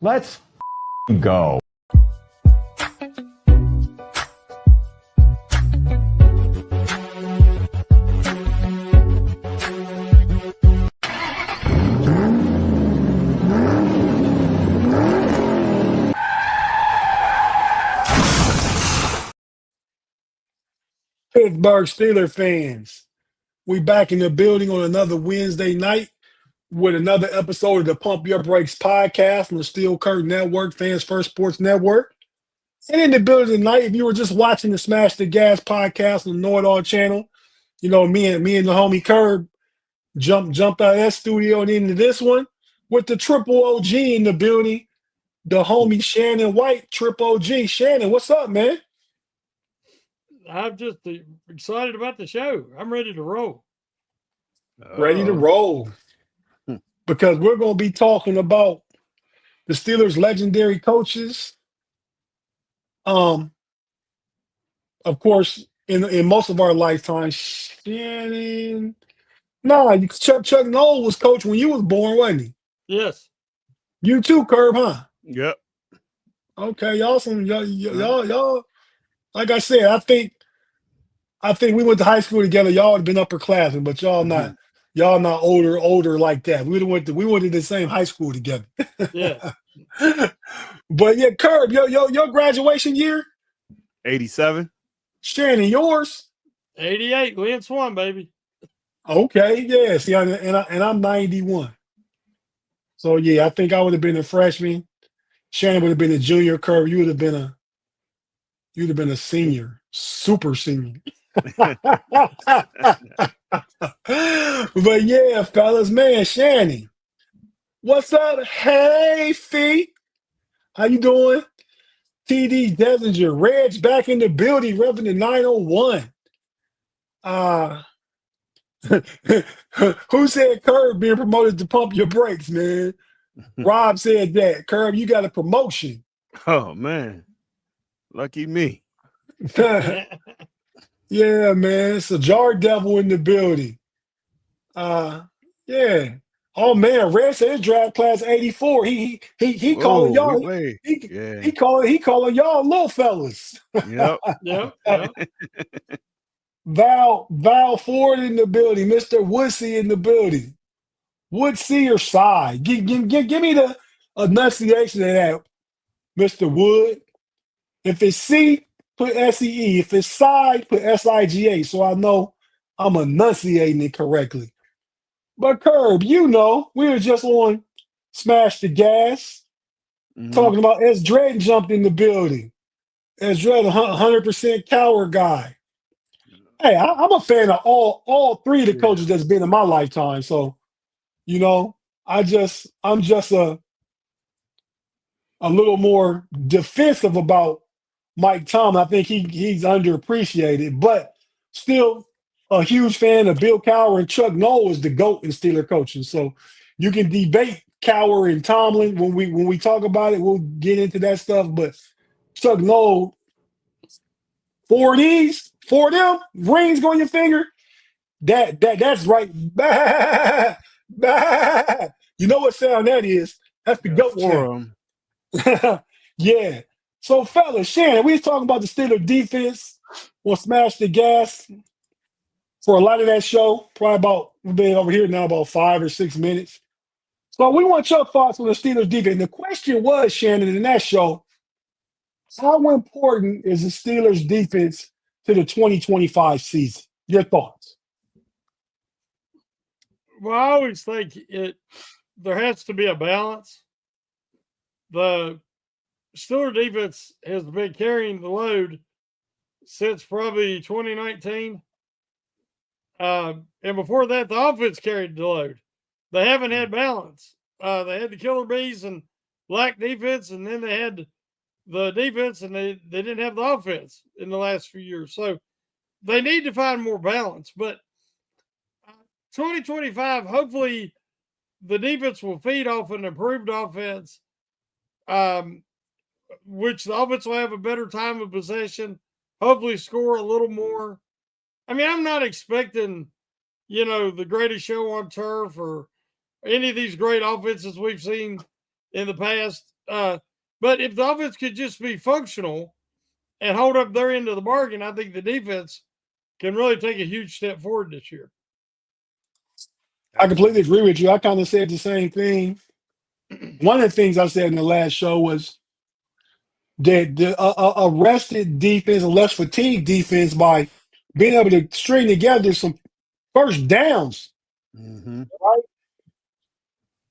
Let's go. Pittsburgh Steelers fans, we back in the building on another Wednesday night with another episode of the Pump Your Brakes podcast from the Steel Curtain Network, Fans First Sports Network. And in the building tonight, if you were just watching the Smash the Gas podcast on the Noll channel, you know, me and the homie Curb jumped out of that studio and into this one with the triple OG in the building, the homie Shannon White, triple OG. Shannon, what's up, man? I'm just excited about the show. I'm ready to roll. Ready to roll. Because we're going to be talking about the Steelers' legendary coaches. Of course, in most of our lifetime, Shannon. Chuck Noll was coach when you was born, wasn't he? Yes. You too, Curb, huh? Yep. Okay, y'all. Like I said, I think we went to high school together. Y'all have been upperclassmen, but y'all not. Y'all not older like that. We went to the same high school together. Yeah. But yeah, Curb, your graduation year? 87. Shannon, yours? 88. Lynn Swan, baby. Okay, yeah. See, and I'm 91. So yeah, I think I would have been a freshman. Shannon would have been a junior. Curb, you'd have been a senior, super senior. But yeah, fellas, man, Shannon, what's up? Hey, Fee, how you doing? TD Desinger, Reg's back in the building, revving the 901. Who said Curb being promoted to Pump Your Brakes, man? Rob said that. Curb, you got a promotion. Oh, man. Lucky me. Yeah, man. It's a jar devil in the building. Yeah. Oh man, Red said his draft class 84. He calling y'all. He calling y'all little fellas. Yep. Yep. Val Ford in the building. Mr. Woodsy in the building. Woodsy or Side? Give me the enunciation of that, Mr. Wood. If it's C, put SEE. If it's Side, put SIGA. So I know I'm enunciating it correctly. But Curb, you know, we were just on Smash the Gas, talking about S. Dredd jumped in the building. S. Dredd, 100% Cowher guy. Hey, I'm a fan of all three of the coaches that's been in my lifetime. So, you know, I'm just a little more defensive about Mike Tomlin. I think he's underappreciated, but still a huge fan of Bill Cowher, and Chuck Noll is the GOAT in Steeler coaching. So you can debate Cowher and Tomlin when we talk about it. We'll get into that stuff. But Chuck Noll, 4 of them rings on your finger. That's right. Bah, bah. You know what sound that is? That's the GOAT sound. Yeah. So, fellas, Shannon, we was talking about the Steelers defense. We'll smash the gas for a lot of that show. We've been over here now about 5 or 6 minutes. So we want your thoughts on the Steelers defense. And the question was, Shannon, in that show, how important is the Steelers defense to the 2025 season? Your thoughts? Well, I always think there has to be a balance. The Steelers defense has been carrying the load since probably 2019. And before that, the offense carried the load. They haven't had balance. They had the killer bees and lack defense, and then they had the defense, and they didn't have the offense in the last few years. So they need to find more balance. But 2025, hopefully the defense will feed off an improved offense, which the offense will have a better time of possession, hopefully score a little more. I mean, I'm not expecting, the greatest show on turf or any of these great offenses we've seen in the past. But if the offense could just be functional and hold up their end of the bargain, I think the defense can really take a huge step forward this year. I completely agree with you. I kind of said the same thing. One of the things I said in the last show was that a rested defense, a less fatigued defense, by being able to string together some first downs, right?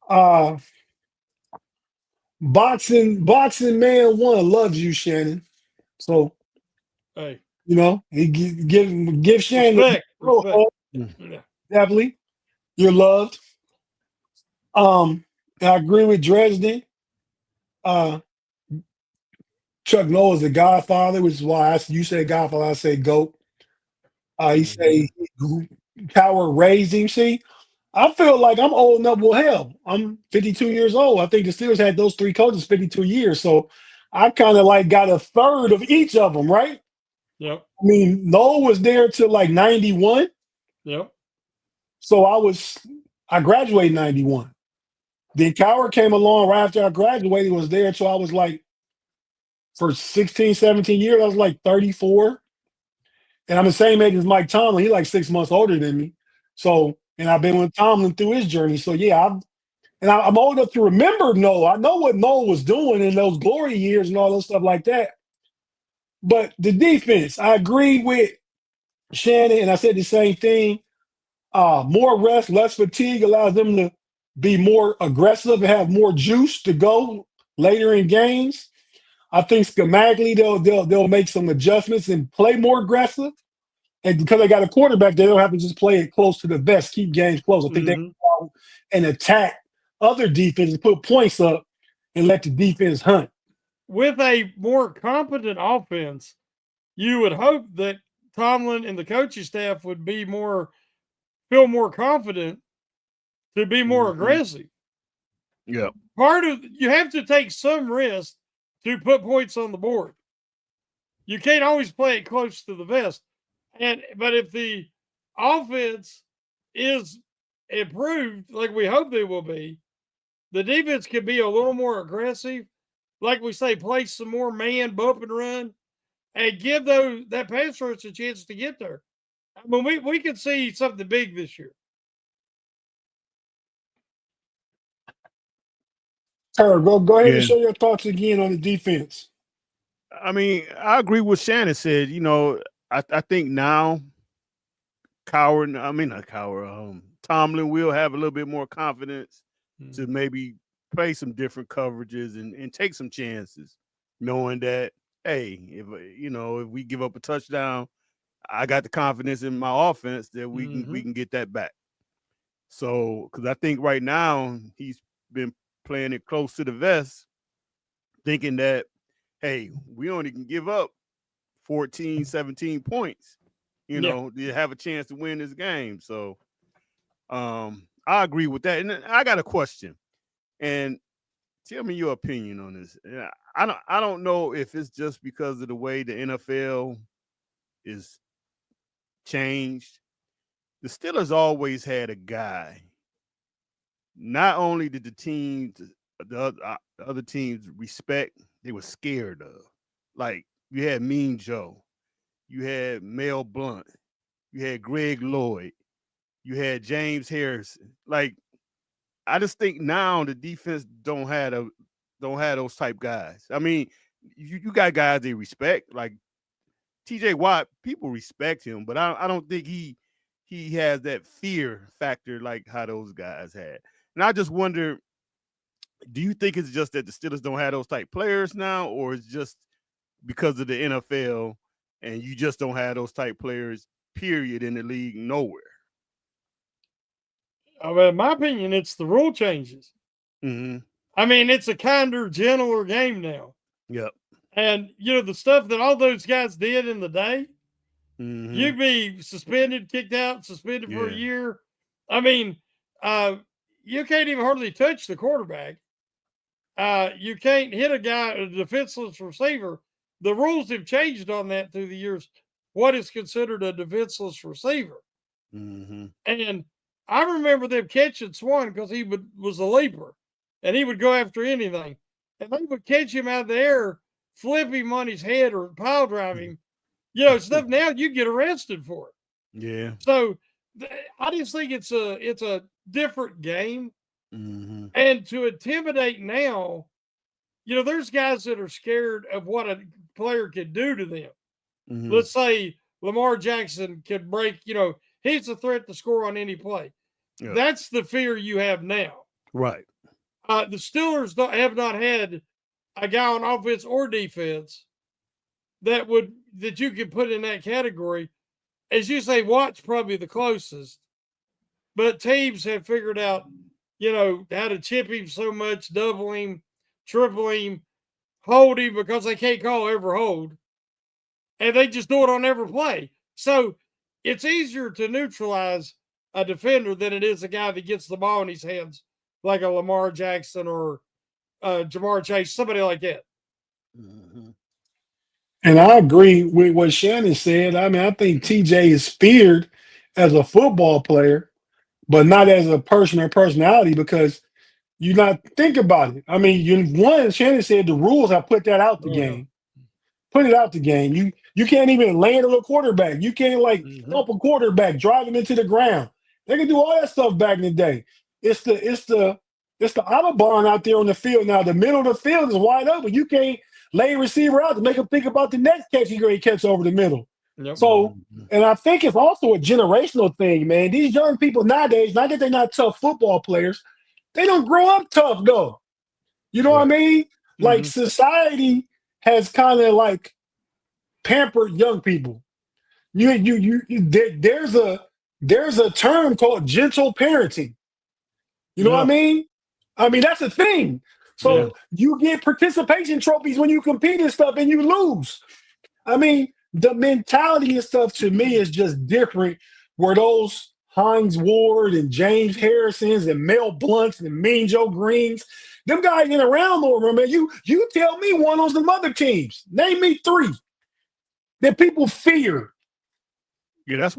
Uh, boxing man one loves you, Shannon. So Hey, he give Shannon respect. Mm. definitely. You're loved. And I agree with Dresden. Uh, Chuck Noll is the Godfather, which is why you say Godfather, I say GOAT. He say Cowher raised him. See, I feel like I'm old enough. Well, hell, I'm 52 years old. I think the Steelers had those three coaches 52 years. So I kind of like got a third of each of them, right? Yep. I mean, Noll was there till like 91. Yep. So I graduated in 91. Then Cowher came along right after I graduated, was there till I was like, for 16, 17 years, I was like 34. And I'm the same age as Mike Tomlin. He's like 6 months older than me. So, and I've been with Tomlin through his journey. So yeah, I'm old enough to remember Noll. I know what Noll was doing in those glory years and all those stuff like that. But the defense, I agree with Shannon, and I said the same thing. More rest, less fatigue allows them to be more aggressive and have more juice to go later in games. I think schematically they'll make some adjustments and play more aggressive. And because they got a quarterback, they don't have to just play it close to the vest, keep games close. I think they can go out and attack other defenses, put points up, and let the defense hunt. With a more competent offense, you would hope that Tomlin and the coaching staff would feel more confident to be more aggressive. Yeah. You have to take some risk to put points on the board. You can't always play it close to the vest. But if the offense is improved, like we hope they will be, the defense can be a little more aggressive. Like we say, play some more man, bump and run, and give that pass rush a chance to get there. I mean, we could see something big this year. Go ahead and share your thoughts again on the defense. I mean, I agree with Shannon said. I think now Tomlin will have a little bit more confidence to maybe play some different coverages and take some chances, knowing that, hey, if we give up a touchdown, I got the confidence in my offense that we can get that back. So, because I think right now he's been playing it close to the vest, thinking that, hey, we only can give up 14, 17 points, to have a chance to win this game. So I agree with that. And I got a question. And tell me your opinion on this. I don't know if it's just because of the way the NFL is changed. The Steelers always had a guy. Not only did the other teams respect, they were scared of. Like, you had Mean Joe, you had Mel Blount, you had Greg Lloyd, you had James Harrison. Like, I just think now the defense don't have those type guys. I mean, you got guys they respect, like TJ Watt. People respect him, but I don't think he has that fear factor like how those guys had. And I just wonder, do you think it's just that the Steelers don't have those type players now, or it's just because of the NFL and you just don't have those type players, period, in the league nowhere? Well, in my opinion, it's the rule changes. I mean, it's a kinder, gentler game now. Yep. And, the stuff that all those guys did in the day, you'd be suspended, kicked out, suspended for a year. I mean, you can't even hardly touch the quarterback. You can't hit a defenseless receiver. The rules have changed on that through the years. What is considered a defenseless receiver? And I remember them catching Swan because he was a leaper, and he would go after anything. and they would catch him out of the air, flip him on his head or pile drive him, stuff now you get arrested for it. Yeah. So I just think it's a different game. Mm-hmm. And to intimidate now, there's guys that are scared of what a player could do to them. Mm-hmm. Let's say Lamar Jackson could break, he's a threat to score on any play. Yeah. That's the fear you have now. Right. The Steelers have not had a guy on offense or defense that you could put in that category. As you say, Watt's probably the closest, but teams have figured out, how to chip him so much, double him, triple him, hold him because they can't call every hold, and they just do it on every play. So it's easier to neutralize a defender than it is a guy that gets the ball in his hands, like a Lamar Jackson or Jamar Chase, somebody like that. Mm-hmm. And I agree with what Shannon said. I mean, I think TJ is feared as a football player, but not as a person or personality because you not think about it. I mean, Shannon said the rules have put that out the game. Put it out the game. You can't even land a little quarterback. You can't thump a quarterback, drive him into the ground. They can do all that stuff back in the day. It's the Autobahn out there on the field now. The middle of the field is wide open. You can't lay a receiver out to make him think about the next catch he's going to catch over the middle. Yep. So, and I think it's also a generational thing, man. These young people nowadays, not that they're not tough football players, they don't grow up tough, though. You know what I mean? Like society has kind of pampered young people. There's a term called gentle parenting. You know what I mean? I mean, that's a thing. So you get participation trophies when you compete and stuff and you lose. I mean, the mentality and stuff to me is just different where those Hines Ward and James Harrisons and Mel Blunts and Mean Joe Greens, them guys ain't around no more, man. You tell me one on some other teams. Name me 3 that people fear. Yeah, that's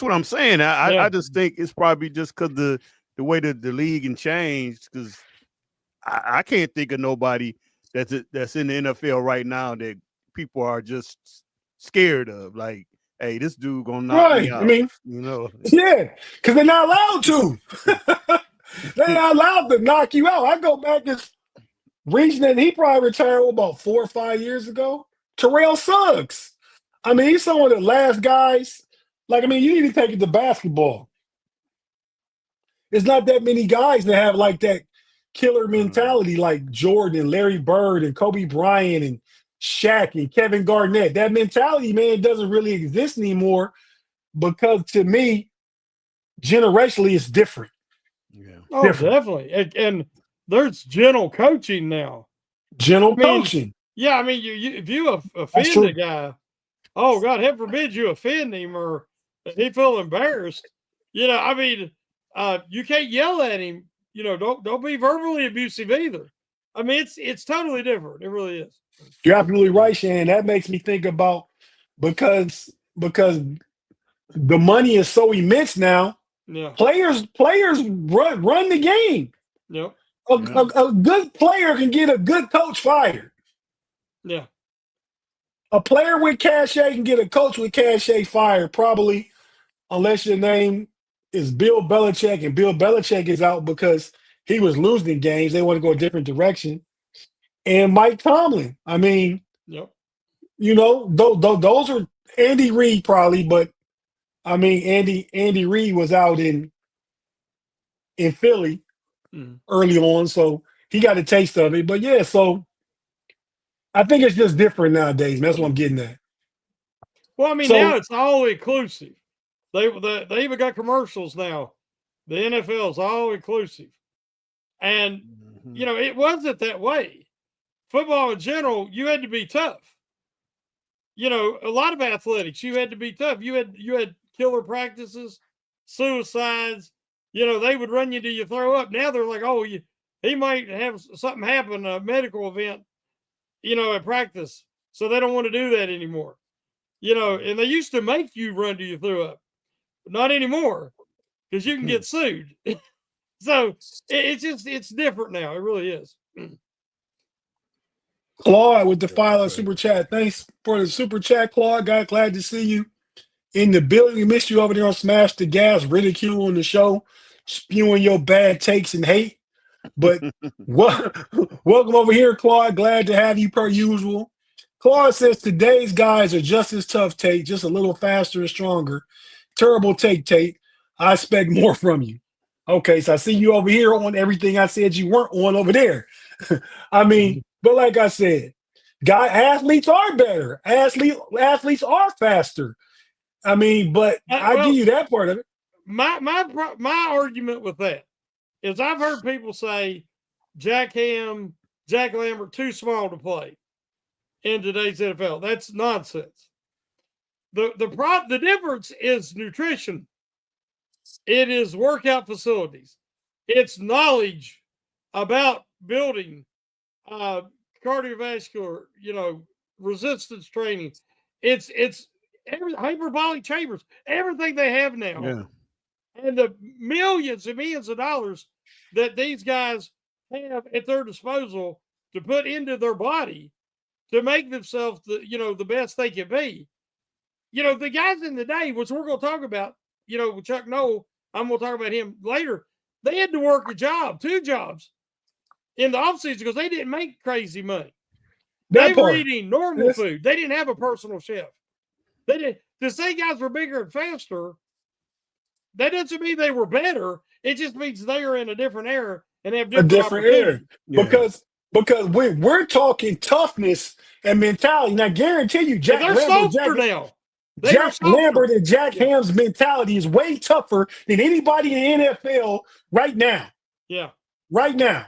what I'm saying. I just think it's probably just because the way that the league and changed, because I can't think of nobody that's in the NFL right now that people are just scared of. Like, hey, this dude gonna knock me out. I mean, yeah, because they're not allowed to. They're not allowed to knock you out. I go back this region, and he probably retired about 4 or 5 years ago. Terrell Suggs. I mean, he's some of the last guys. You need to take it to basketball. There's not that many guys that have that killer mentality like Jordan, Larry Bird, and Kobe Bryant, and Shaq, and Kevin Garnett. That mentality, man, doesn't really exist anymore because to me, generationally, it's different. Yeah. Oh, different. definitely. And there's gentle coaching now. Coaching. Yeah, I mean, if you offend a guy, oh God, heaven forbid you offend him or he feel embarrassed. You can't yell at him. Don't be verbally abusive either. I mean, it's totally different. It really is. You're absolutely right, Shannon. That makes me think about because the money is so immense now. Yeah. Players run the game. Yep. A good player can get a good coach fired. Yeah. A player with cachet can get a coach with cachet fired, probably, unless your name is Bill Belichick, and Bill Belichick is out because he was losing games. They want to go a different direction. And Mike Tomlin. I mean, those are Andy Reid probably, but I mean, Andy Reid was out in Philly early on, so he got a taste of it. But yeah, so I think it's just different nowadays. That's what I'm getting at. Well, I mean, now it's all inclusive. They even got commercials now. The NFL is all inclusive, and it wasn't that way. Football in general, you had to be tough. A lot of athletics, you had to be tough. You had killer practices, suicides. They would run you till you throw up. Now they're like, oh, he might have something happen, a medical event, at practice. So they don't want to do that anymore. And they used to make you run till you threw up. But not anymore because you can get sued. So it's different now. It really is. Claude with the $5 super chat. Thanks for the super chat, Claude. Glad to see you in the building. We missed you over there on Smash the Gas, ridiculing the show, spewing your bad takes and hate. But welcome over here, Claude. Glad to have you per usual. Claude says today's guys are just as tough, Tate, just a little faster and stronger. Terrible take, Tate. I expect more from you. Okay, so I see you over here on everything I said you weren't on over there. I mean, but like I said, athletes are better. Athletes are faster. I mean, but I give you that part of it. My argument with that is I've heard people say Jack Lambert too small to play in today's NFL. That's nonsense. The difference is nutrition. It is workout facilities. It's knowledge about building cardiovascular, resistance training. It's hyperbolic chambers, everything they have now. Yeah. And the millions and millions of dollars that these guys have at their disposal to put into their body to make themselves the best they can be. The guys in the day, which we're going to talk about, with Chuck Noll, I'm going to talk about him later. They had to work two jobs in the offseason because they didn't make crazy money. They were eating normal food. They didn't have a personal chef. They did. To say guys were bigger and faster, that doesn't mean they were better. It just means they are in a different era and have different era. Yeah. Because we're talking toughness and mentality. And I guarantee you, Jack Lambert and Jack Ham's mentality is way tougher than anybody in the NFL right now. Yeah. Right now.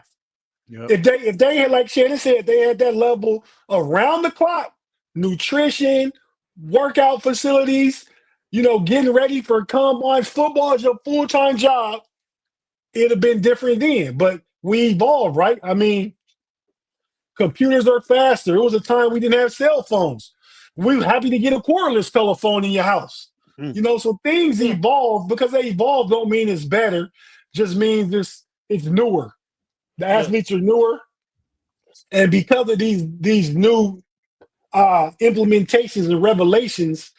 Yep. If they had, like Shannon said, they had that level around the clock, nutrition, workout facilities, getting ready for combine, football is your full-time job, it'd have been different then. But we evolved, right? I mean, computers are faster. It was a time we didn't have cell phones. We were happy to get a cordless telephone in your house. So things evolve. Because they evolve don't mean it's better. Just means it's newer. The athletes are newer. And because of these new implementations and revelations,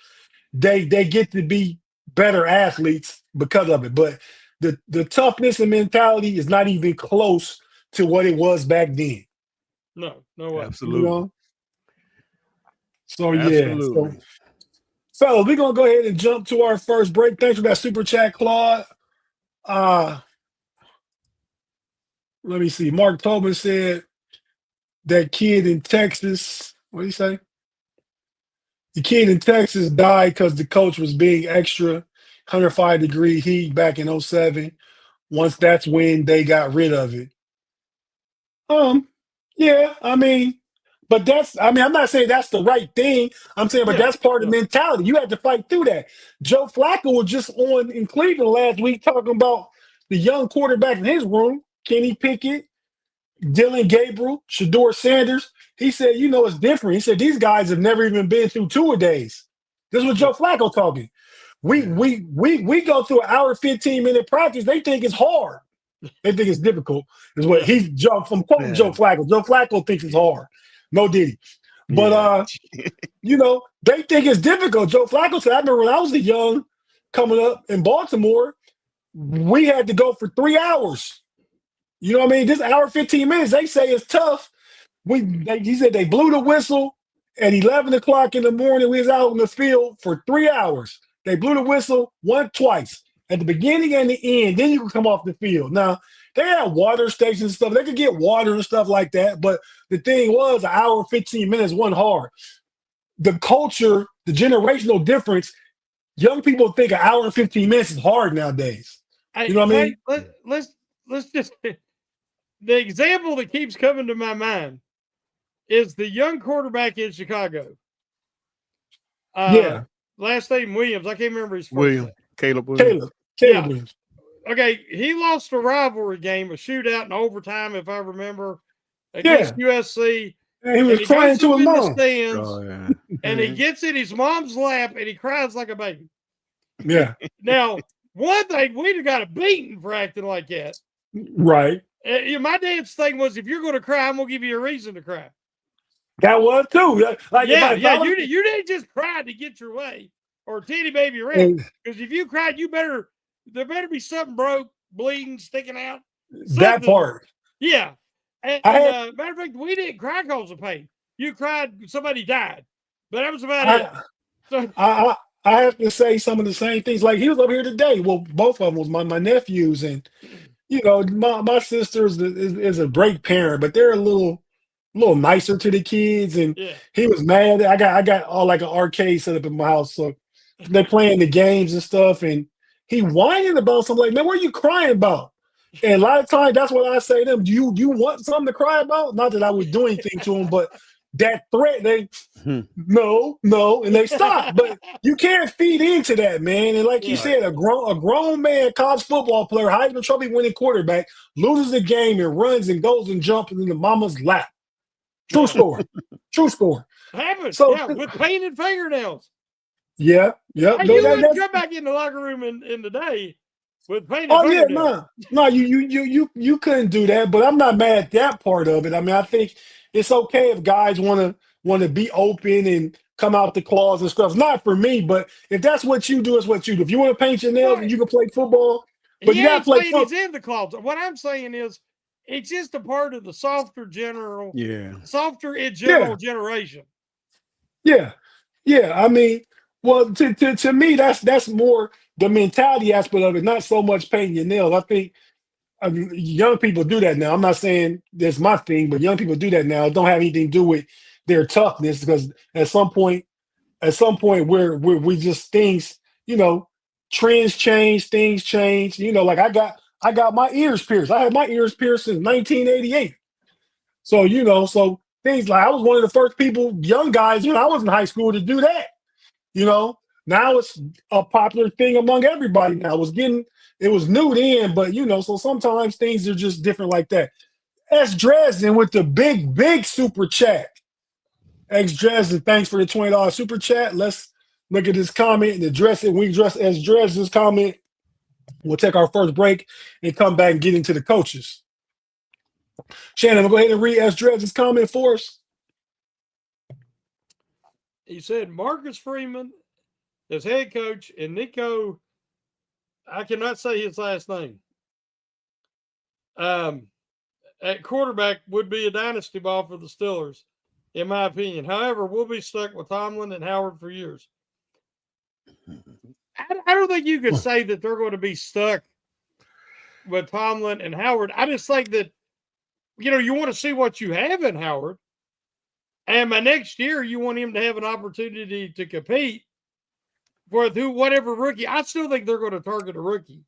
they get to be better athletes because of it. But the toughness and mentality is not even close to what it was back then. No way. Absolutely. So, yeah. So, fellas, we're going to go ahead and jump to our first break. Thanks for that super chat, Claude. Let me see. Mark Tobin said that kid in Texas, what did he say? The kid in Texas died because the coach was being extra 105-degree heat back in 2007. Once that's when they got rid of it. Yeah, I mean, but I'm not saying that's the right thing. I'm saying, but that's part of the mentality. You had to fight through that. Joe Flacco was just on in Cleveland last week talking about the young quarterback in his room, Kenny Pickett, Dylan Gabriel, Shador Sanders. He said, it's different. He said, these guys have never even been through two-a-days. This was Joe Flacco talking. We go through an hour, 15-minute practice. They think it's hard. They think it's difficult. Is what I'm quoting Joe Flacco. Joe Flacco thinks it's hard. No Diddy. But, they think it's difficult. Joe Flacco said, I remember when I was young coming up in Baltimore, we had to go for 3 hours. You know what I mean? This hour, 15 minutes, they say it's tough. He said they blew the whistle at 11 o'clock in the morning. We was out in the field for 3 hours. They blew the whistle twice, at the beginning and the end. Then you could come off the field. Now, they had water stations and stuff. They could get water and stuff like that. But the thing was, an hour, 15 minutes wasn't hard. The culture, the generational difference, young people think an hour and 15 minutes is hard nowadays. You know what I mean? Let's just – the example that keeps coming to my mind is the young quarterback in Chicago. Last name Williams. I can't remember his first name. Caleb Williams. Caleb Williams. Okay, he lost a rivalry game, a shootout in overtime, if I remember, against USC. And he was crying to his mom. Stands, and he gets in his mom's lap, and he cries like a baby. Yeah. Now, one thing, we'd have got a beating for acting like that. Right. My dad's thing was, if you're going to cry, I'm going to give you a reason to cry. That was too. Like Yeah, if I you didn't just cry to get your way or titty baby around. and Because if you cried, there better be something broke, bleeding, sticking out. that Something. part. Yeah. And I had matter of fact, we didn't cry because of pain. You cried somebody died. But that was about it. I, So I have to say some of the same things. Like he was up here today. Well, both of them was my nephews, and you know, my sister is a great parent, but they're a little nicer to the kids. And yeah. he was mad. I got all like an arcade set up in my house, so they're playing the games and stuff. And he whining about something like, man, what are you crying about? And a lot of times that's what I say to them. Do you want something to cry about? Not that I would do anything to them, but that threat, they no, and they stop. But you can't feed into that, man. And like you Yeah. said, a grown man, college football player, Heisman Trophy winning quarterback, loses the game and runs and goes and jumps in the mama's lap. True story. True story. Happened. So Yeah, with painted fingernails. yeah. Hey, you wouldn't come back in the locker room in the day with painted Oh yeah, fingernails. no, you couldn't do that. But I'm not mad at that part of it. I mean, I think it's okay if guys want to be open and come out the claws and stuff. Not for me, but if that's what you do, it's what you do. If you want to paint your nails and you can play football, but He you gotta ain't play saying football. he's in the closet. What I'm saying is it's just a part of the softer in general generation. Yeah, yeah. I mean, well, to me, that's more the mentality aspect of it, not so much painting your nails. I think young people do that now. I'm not saying that's my thing, but young people do that now. It don't have anything to do with their toughness because at some point we just things, you know, trends change, things change. You know, like I got my ears pierced. I had my ears pierced since 1988. So so things like I was one of the first people, young guys, when I was in high school to do that. You know, now it's a popular thing among everybody now. It was new then, but so sometimes things are just different like that. S. Dresden with the big super chat. X Dresden, thanks for the $20 super chat. Let's look at this comment and address it. When we address S. Dresden's comment, we'll take our first break and come back and get into the coaches. Shannon, we'll go ahead and read S. Dresden's comment for us. He said Marcus Freeman as head coach and Nico, I cannot say his last name, at quarterback would be a dynasty ball for the Steelers, in my opinion. However, we'll be stuck with Tomlin and Howard for years. I don't think you could say that they're going to be stuck with Tomlin and Howard. I just think that, you want to see what you have in Howard. And by next year, you want him to have an opportunity to compete for whatever rookie. I still think they're going to target a rookie.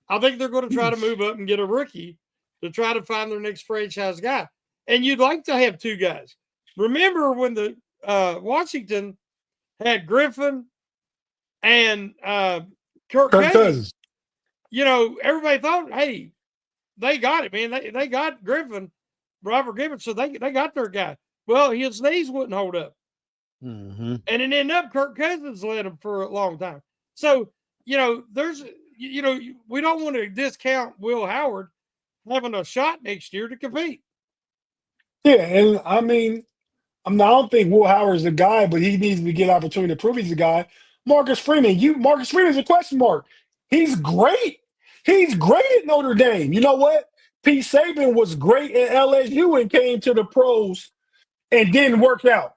I think they're going to try to move up and get a rookie to try to find their next franchise guy. And you'd like to have two guys. Remember when the Washington had Griffin and Kirk Cousins? Everybody thought, hey, they got it, man. They got Griffin, Robert Griffin, so they got their guy. Well, his knees wouldn't hold up. Mm-hmm. And it ended up Kirk Cousins led him for a long time. So, we don't want to discount Will Howard having a shot next year to compete. Yeah, and I mean, I don't think Will Howard's the guy, but he needs to get an opportunity to prove he's the guy. Marcus Freeman is a question mark. He's great. He's great at Notre Dame. You know what? Pete Saban was great at LSU and came to the pros and didn't work out.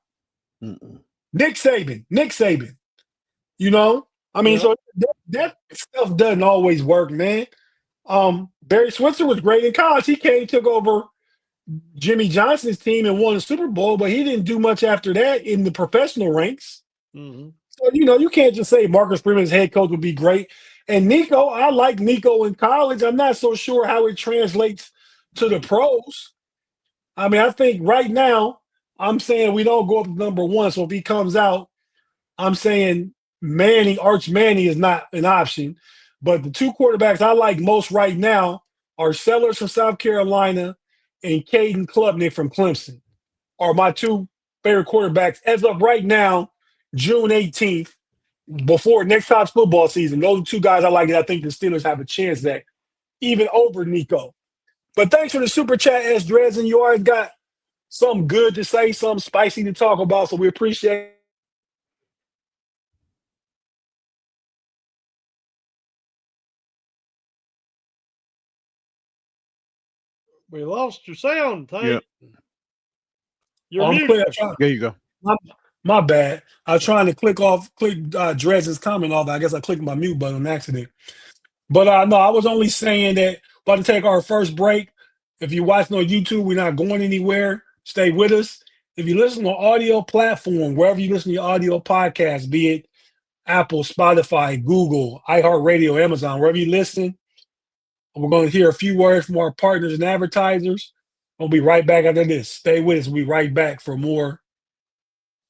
Mm-mm. Nick Saban. So that stuff doesn't always work, man. Barry Switzer was great in college. He took over Jimmy Johnson's team and won the Super Bowl, but he didn't do much after that in the professional ranks. Mm-hmm. So, you can't just say Marcus Freeman's head coach would be great. And Nico, I like Nico in college. I'm not so sure how it translates to the pros. I mean, I think right now, I'm saying we don't go up to number one. So if he comes out, I'm saying Arch Manning is not an option. But the two quarterbacks I like most right now are Sellers from South Carolina and Caden Klubnik from Clemson are my two favorite quarterbacks as of right now, June 18th, before next college football season. Those are two guys I like that I think the Steelers have a chance at, even over Nico. But thanks for the super chat, S. Dresden. You already got something good to say, something spicy to talk about. So we appreciate. We lost your sound, Tate. Yep. You're I'm muted. There you go. My bad. I was trying to click Dres's comment off. I guess I clicked my mute button on accident. But no, I was only saying that about to take our first break. If you're watching on YouTube, we're not going anywhere. Stay with us. If you listen on audio platform, wherever you listen to your audio podcast, be it Apple, Spotify, Google, iHeartRadio, Amazon, wherever you listen, we're going to hear a few words from our partners and advertisers. We'll be right back after this. Stay with us. We'll be right back for more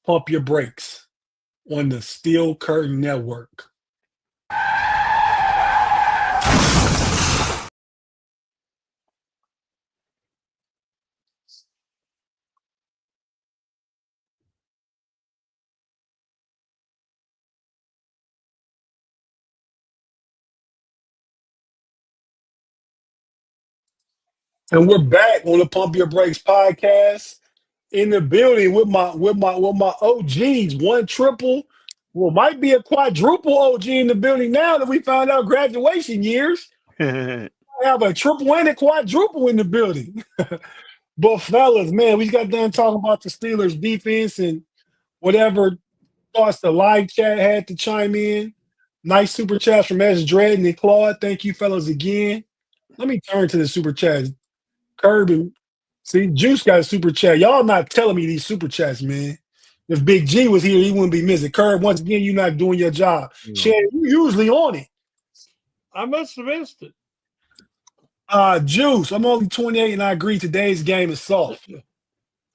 Pump Your Brakes on the Steel Curtain Network. And we're back on the Pump Your Brakes podcast in the building with my OGs. One triple, well, might be a quadruple OG in the building now that we found out graduation years. I have a triple and a quadruple in the building. But fellas, man, we got done talking about the Steelers defense and whatever thoughts the live chat had to chime in. Nice super chats from S. Dredd and Claude. Thank you, fellas, again. Let me turn to the super chat. Curb and see, Juice got a super chat. Y'all not telling me these super chats, man. If Big G was here, he wouldn't be missing. Curb, once again, you're not doing your job. Shannon, you usually on it. I must have missed it. Juice, I'm only 28 and I agree today's game is soft.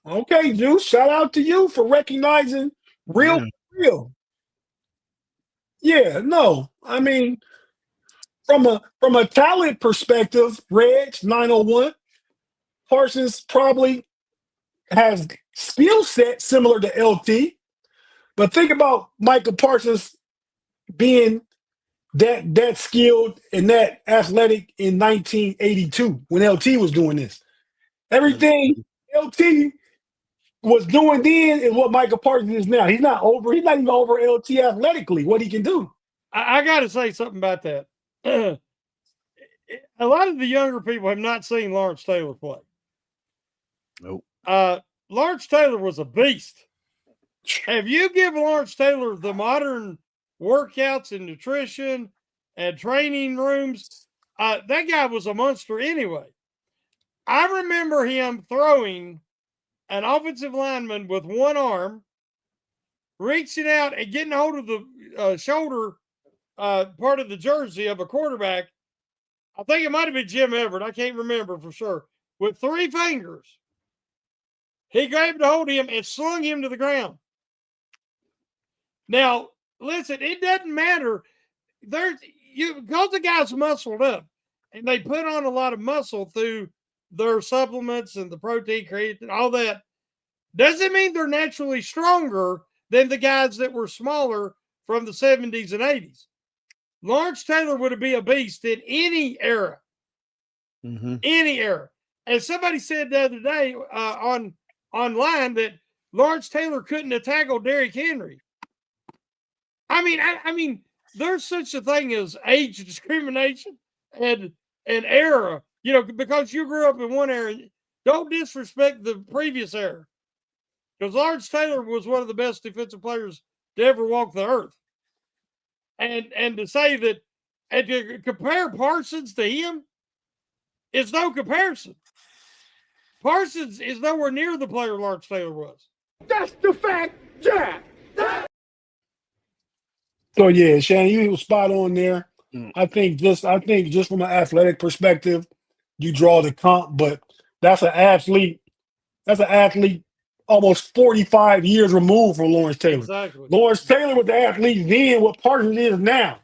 Okay, Juice, shout out to you for recognizing real. Yeah, no. I mean, from a talent perspective, Reg 901, Parsons probably has skill set similar to LT, but think about Michael Parsons being that skilled and that athletic in 1982 when LT was doing this. Everything LT was doing then is what Michael Parsons is now. He's not even over LT athletically, what he can do. I got to say something about that. A lot of the younger people have not seen Lawrence Taylor play. Nope. Lawrence Taylor was a beast. If you give Lawrence Taylor the modern workouts and nutrition and training rooms, that guy was a monster anyway. I remember him throwing an offensive lineman with one arm, reaching out and getting a hold of the shoulder part of the jersey of a quarterback. I think it might have been Jim Everett. I can't remember for sure. With 3 fingers, he grabbed a hold of him and slung him to the ground. Now, listen, it doesn't matter. Because the guy's muscled up and they put on a lot of muscle through their supplements and the protein creatine, all that, doesn't mean they're naturally stronger than the guys that were smaller from the 70s and 80s. Lawrence Taylor would be a beast in any era. Mm-hmm. Any era. And somebody said the other day online that Lawrence Taylor couldn't have tackled Derrick Henry. I mean, there's such a thing as age discrimination and era. You know, because you grew up in one era, don't disrespect the previous era. Because Lawrence Taylor was one of the best defensive players to ever walk the earth. And to say that, and to compare Parsons to him, is no comparison. Parsons is nowhere near the player Lawrence Taylor was. That's the fact, Jack. So yeah, Shannon, you were spot on there. I think just from an athletic perspective, you draw the comp, but that's an athlete almost 45 years removed from Lawrence Taylor. Exactly. Lawrence Taylor was the athlete then, what Parsons is now.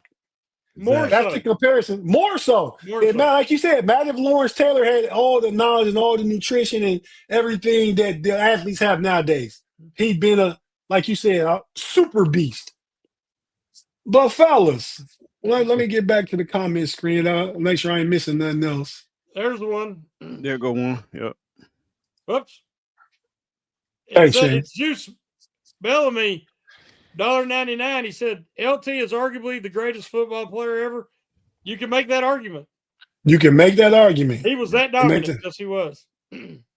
That's the comparison. More so. Like you said, imagine if Lawrence Taylor had all the knowledge and all the nutrition and everything that the athletes have nowadays. He'd been like you said, a super beast. But fellas, let me get back to the comment screen. I'll make sure I ain't missing nothing else. There's one. There go one. Yep. Oops. Thanks, said Shane. it's Juice Bellamy, $1.99. He said LT is arguably the greatest football player ever. You can make that argument. You can make that argument. He was that dominant. Yes, he was.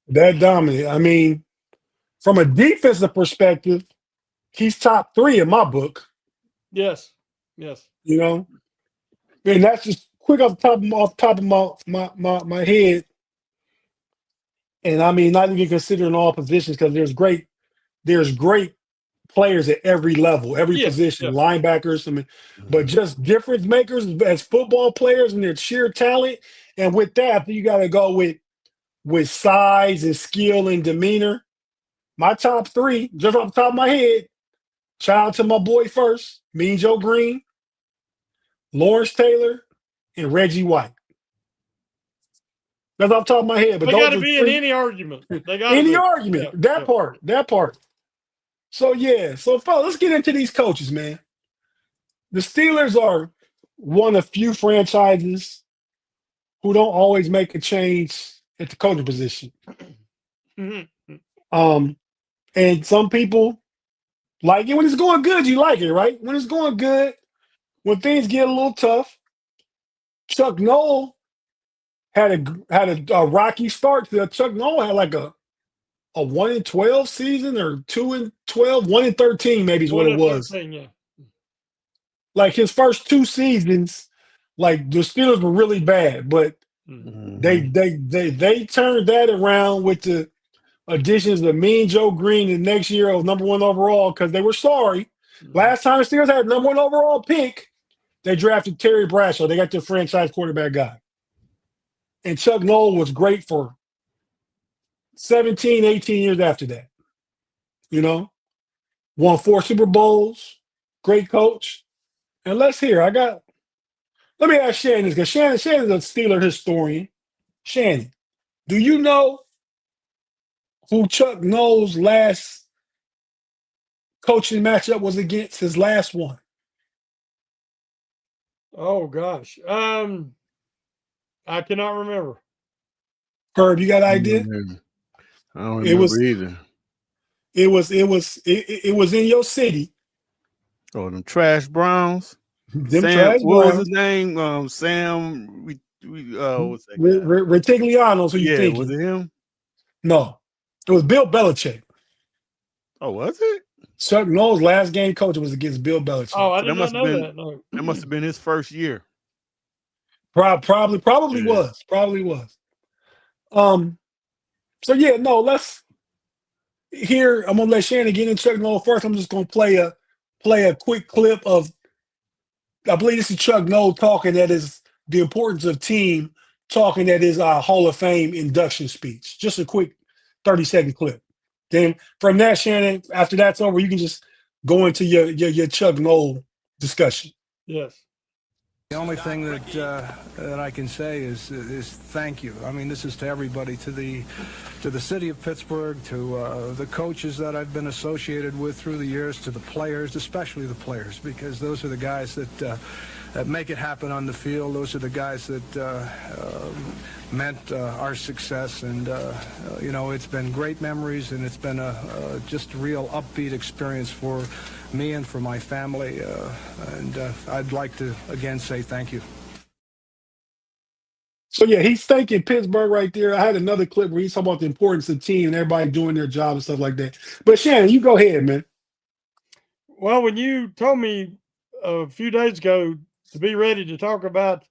That dominant. I mean, from a defensive perspective, he's top 3 in my book. Yes. Yes. You know, and that's just quick off the top of my head. And I mean, not even considering all positions, because there's great players at every level, every position, linebackers. I mean, but just difference makers as football players and their sheer talent. And with that, you got to go with size and skill and demeanor. My top 3, just off the top of my head, shout out to my boy first, Mean Joe Green, Lawrence Taylor, and Reggie White. That's off the top of my head. But they those got to are be 3. in any argument. They got any argument. That part. So yeah. So fellas, let's get into these coaches, man. The Steelers are one of few franchises who don't always make a change at the coaching position. And some people like it when it's going good. You like it, right? When it's going good, when things get a little tough. Chuck Noll had a rocky start. Chuck Noll had like a 1-12 season, or 2-12, 1-13 maybe is what it was. 13, yeah. Like his first 2 seasons, like the Steelers were really bad, but they turned that around with the additions of Mean Joe Green the next year of number 1 overall, because they were sorry. Last time the Steelers had number 1 overall pick, they drafted Terry Bradshaw. They got their franchise quarterback guy. And Chuck Noll was great for 17, 18 years after that. You know? Won 4 Super Bowls. Great coach. And let's hear. Let me ask Shannon this, because Shannon's a Steeler historian. Shannon, do you know who Chuck Noll's last coaching matchup was against, his last one? Oh gosh. I cannot remember. Herb, you got an idea? I don't remember either. It was in your city. Oh, them trash Browns. Trash what Browns. was his name? Sam. What's that guy? Retigliano. So you think? Was it him? No, it was Bill Belichick. Oh, was it? Chuck Noll's last game coach was against Bill Belichick. Oh, I did not know that. No. That must have been his first year. Probably was. Probably was. So yeah, no, let's hear. I'm gonna let Shannon get in Chuck Noll first. I'm just gonna play a quick clip of, I believe this is Chuck Noll talking at the importance of team, talking at his Hall of Fame induction speech. Just a quick 30-second clip. Then from that, Shannon, after that's over, you can just go into your Chuck Noll discussion. Yes. The only thing that I can say is thank you. I mean, this is to everybody, to the city of Pittsburgh, to the coaches that I've been associated with through the years, to the players, especially the players, because those are the guys that make it happen on the field. Those are the guys that meant our success, and it's been great memories, and it's been just a real upbeat experience for me and for my family, and I'd like to again say thank you. So yeah, he's thanking Pittsburgh right there. I had another clip where he's talking about the importance of team and everybody doing their job and stuff like that. But Shannon, you go ahead, man. Well, when you told me a few days ago to be ready to talk about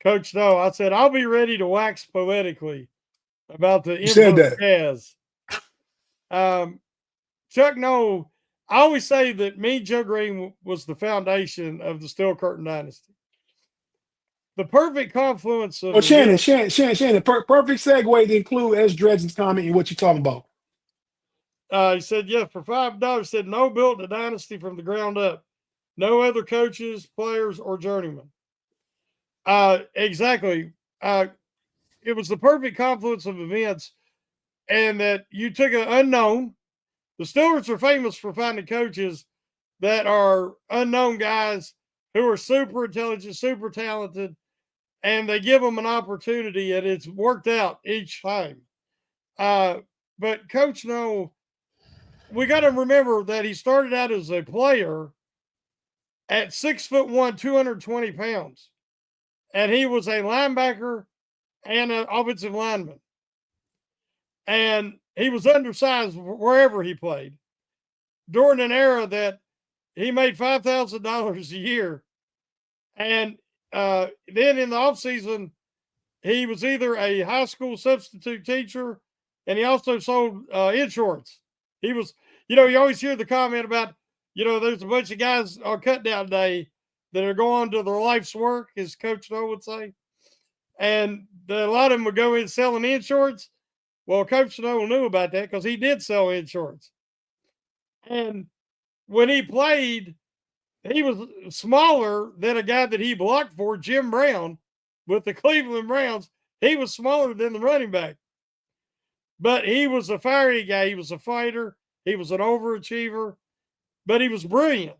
Coach Noll, I said I'll be ready to wax poetically about the end of Jazz. Chuck Noll, I always say that Mean Joe Green was the foundation of the Steel Curtain dynasty. The perfect confluence of. Oh, Shannon, perfect segue to include S. Dredgen's comment in what you're talking about. He said, yeah, for $5, said Noll built a dynasty from the ground up. No other coaches, players, or journeymen. Exactly. It was the perfect confluence of events, and that you took an unknown. The Steelers are famous for finding coaches that are unknown guys who are super intelligent, super talented, and they give them an opportunity, and it's worked out each time. But Coach Noll, we got to remember that he started out as a player at 6'1", 220 pounds. And he was a linebacker and an offensive lineman. And he was undersized wherever he played during an era that he made $5,000 a year. And then in the offseason, he was either a high school substitute teacher, and he also sold insurance. He was, you always hear the comment about, there's a bunch of guys on cutdown day that are going to their life's work, as Coach Noll would say. And a lot of them would go in selling insurance. Well, Coach Noll knew about that because he did sell insurance. And when he played, he was smaller than a guy that he blocked for, Jim Brown, with the Cleveland Browns. He was smaller than the running back. But he was a fiery guy. He was a fighter. He was an overachiever. But he was brilliant.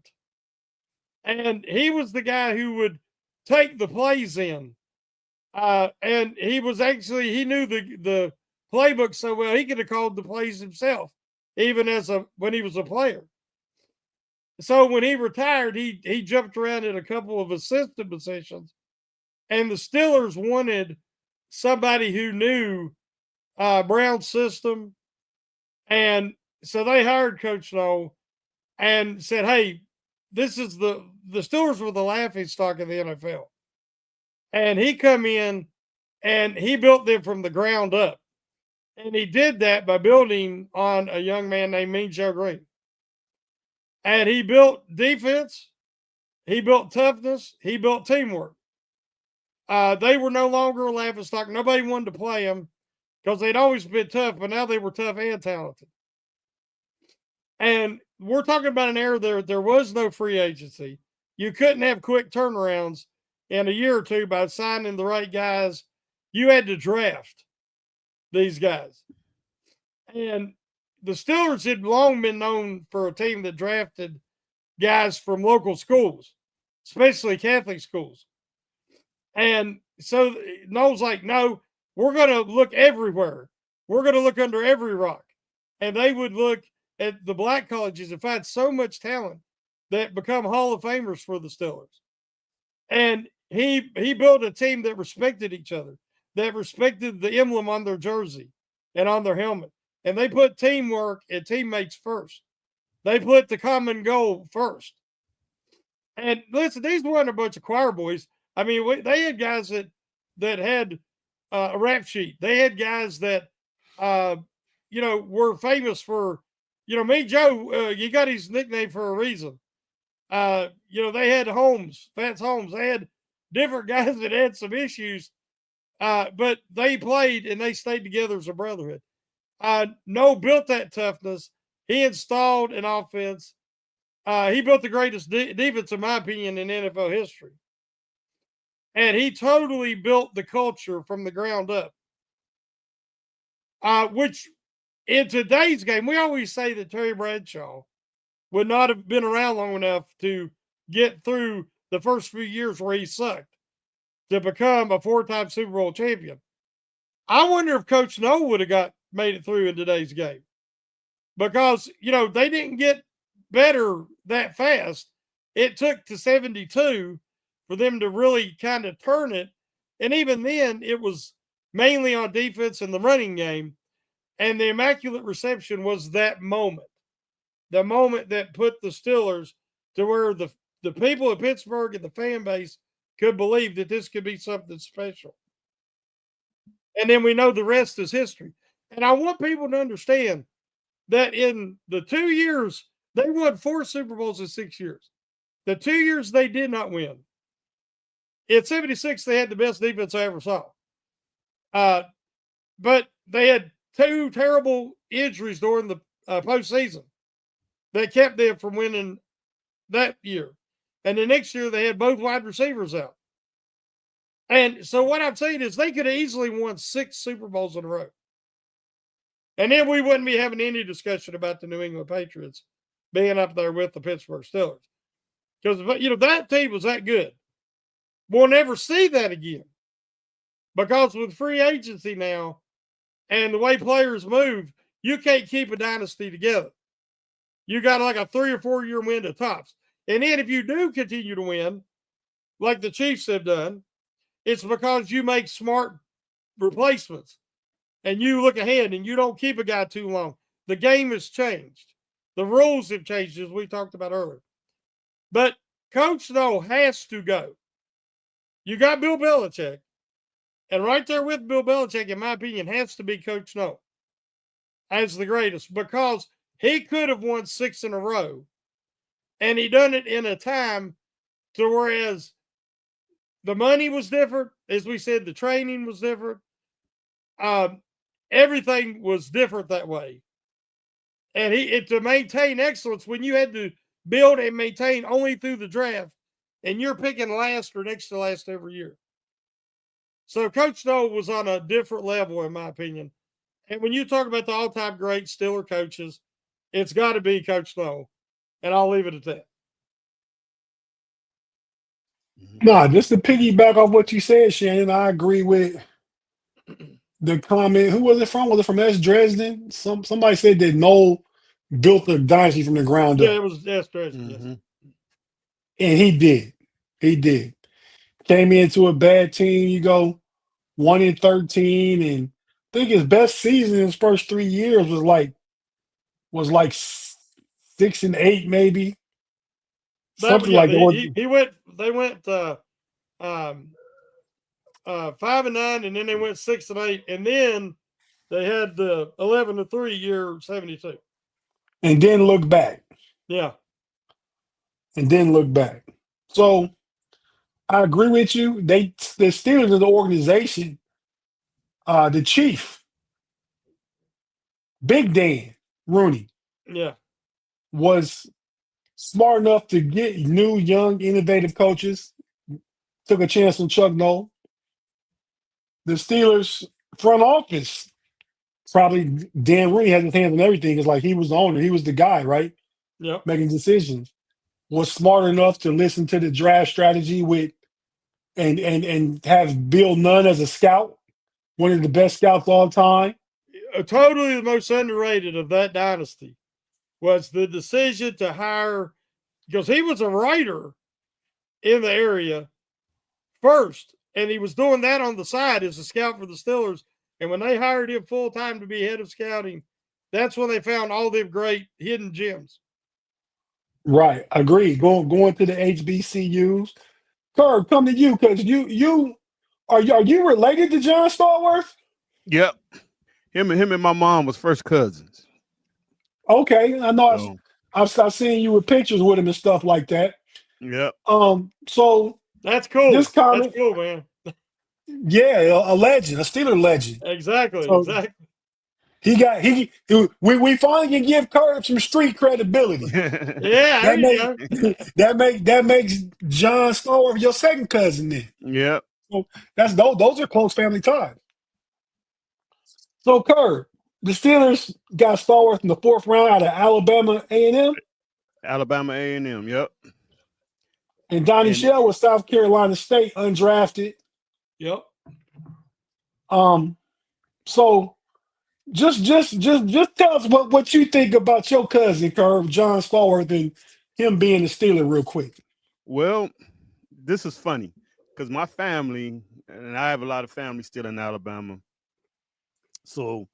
And he was the guy who would take the plays in. And he knew the playbook so well, he could have called the plays himself, even when he was a player. So when he retired, he jumped around in a couple of assistant positions. And the Steelers wanted somebody who knew Brown's system. And so they hired Coach Noll and said, hey, this is the Steelers were the laughing stock of the NFL. And he come in and he built them from the ground up. And he did that by building on a young man named Mean Joe Green. And he built defense. He built toughness. He built teamwork. They were no longer a laughing stock. Nobody wanted to play them because they'd always been tough, but now they were tough and talented. And we're talking about an era there was no free agency. You couldn't have quick turnarounds in a year or two by signing the right guys. You had to draft these guys. And the Steelers had long been known for a team that drafted guys from local schools, especially Catholic schools. And so Noll's like, no, we're going to look everywhere. We're going to look under every rock. And they would look at the black colleges and find so much talent that become Hall of Famers for the Steelers. And he built a team that respected each other, that respected the emblem on their jersey and on their helmet. And they put teamwork and teammates first. They put the common goal first. And listen, these weren't a bunch of choir boys. I mean, they had guys that had a rap sheet. They had guys that, were famous for, Mean Joe, you got his nickname for a reason. They had Fats Holmes. They had different guys that had some issues, but they played and they stayed together as a brotherhood. Noll built that toughness. He installed an offense. He built the greatest defense, in my opinion, in NFL history. And he totally built the culture from the ground up, which in today's game, we always say that Terry Bradshaw would not have been around long enough to get through the first few years where he sucked to become a 4-time Super Bowl champion. I wonder if Coach Noll would have made it through in today's game, because, they didn't get better that fast. It took to 72 for them to really kind of turn it. And even then, it was mainly on defense and the running game. And the Immaculate Reception was that moment, the moment that put the Steelers to where the people of Pittsburgh and the fan base could believe that this could be something special. And then we know the rest is history. And I want people to understand that in the 2 years, they won 4 Super Bowls in 6 years. The 2 years they did not win. In 76, they had the best defense I ever saw. But they had 2 terrible injuries during the postseason that kept them from winning that year. And the next year, they had both wide receivers out. And so what I'm saying is they could have easily won 6 Super Bowls in a row. And then we wouldn't be having any discussion about the New England Patriots being up there with the Pittsburgh Steelers. Because, that team was that good. We'll never see that again. Because with free agency now and the way players move, you can't keep a dynasty together. you got like a 3 or 4 year window tops. And then if you do continue to win, like the Chiefs have done, it's because you make smart replacements and you look ahead and you don't keep a guy too long. The game has changed. The rules have changed, as we talked about earlier. But Coach Noll has to go. You got Bill Belichick. And right there with Bill Belichick, in my opinion, has to be Coach Noll as the greatest, because he could have won 6 in a row. And he done it in a time to whereas the money was different. As we said, the training was different. Everything was different that way. And to maintain excellence, when you had to build and maintain only through the draft, and you're picking last or next to last every year. So Coach Noll was on a different level, in my opinion. And when you talk about the all-time great Steeler coaches, it's got to be Coach Noll. And I'll leave it at that. Nah, just to piggyback off what you said, Shannon, I agree with the comment. Who was it from? Was it from S. Dresden? Somebody said that Noll built the dynasty from the ground Yeah, up. it was Dresden. Mm-hmm. Yes. And he did. He did. Came into a bad team. You go 1-13, and I think his best season in his first 3 years was like 6-8, maybe. Something like that. They went 5-9, and then they went 6-8, and then they had the 11-3 year 72. And then look back. Yeah. And then look back. So I agree with you. The Steelers as the organization, the chief, Big Dan Rooney, Yeah. was smart enough to get new, young, innovative coaches. Took a chance on Chuck Noll. The Steelers front office, probably Dan Rooney had his hands on everything. It's like he was the owner. He was the guy, right? Yep. Making decisions. Was smart enough to listen to the draft strategy with and have Bill Nunn as a scout, one of the best scouts of all time. Totally the most underrated of that dynasty was the decision to hire, because he was a writer in the area first, and he was doing that on the side as a scout for the Steelers. And when they hired him full time to be head of scouting, that's when they found all them great hidden gems. Right, agreed. Going to the HBCUs. Curb, come to you because you are you related to John Stallworth? Yep. Him and my mom was first cousins. Okay, I know. So, I've seen you with pictures with him and stuff like that. yep. So That's cool. this comment, That's cool, man. yeah, a legend, a Steeler legend. Exactly. So Exactly. We finally can give Curb some street credibility. Yeah. That makes John Stallworth your second cousin then. Yep. So those are close family ties. So Curb, the Steelers got Stallworth in the 4th round out of Alabama A&M. Alabama A&M. Yep. And Donnie Shell was South Carolina State, undrafted. Yep. So just tell us what you think about your cousin, Curb, John Stallworth, and him being a Steeler real quick. Well, this is funny because my family, and I have a lot of family still in Alabama, so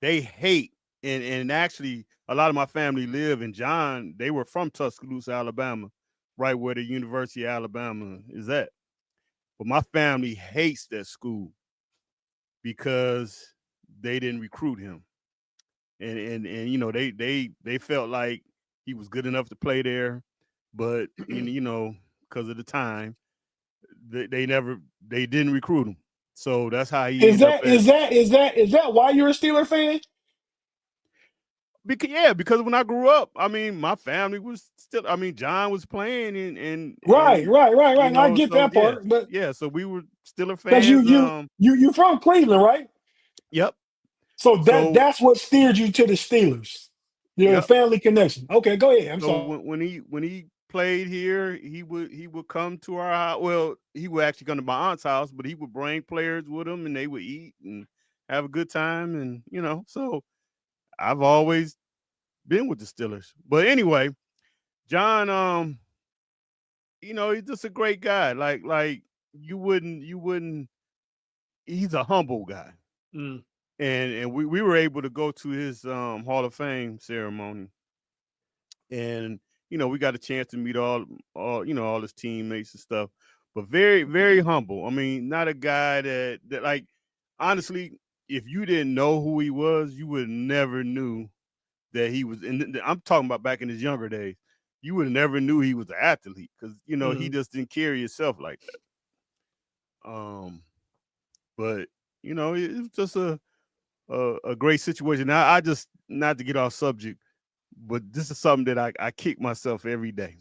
they hate, and actually a lot of my family live in John. They were from Tuscaloosa, Alabama, right where the University of Alabama is at. But my family hates that school because they didn't recruit him, and you know they felt like he was good enough to play there, but you know because of the time they didn't recruit him. So that's how he Is that why you're a Steeler fan? Because when I grew up, I mean, my family was still. I mean, John was playing, and Right. you know, I get so, that part, but yeah, so we were Steeler because fans. you from Cleveland, right? Yep. So that's what steered you to the Steelers. Your family connection. Okay, go ahead. I'm sorry. When he played here, he would come to our house. Well, he would actually come to my aunt's house, but he would bring players with him, and they would eat and have a good time, and you know, so I've always been with the Steelers. But anyway, John, he's just a great guy. Like you wouldn't. He's a humble guy, and we were able to go to his Hall of Fame ceremony, and we got a chance to meet all his teammates and stuff. But very, very humble. I mean, not a guy that like, honestly, if you didn't know who he was, you would never knew that he was. And I'm talking about back in his younger days. You would have never knew he was an athlete because he just didn't carry himself like that. But it was just a great situation. Now, I just, not to get off subject, but this is something that I kick myself every day.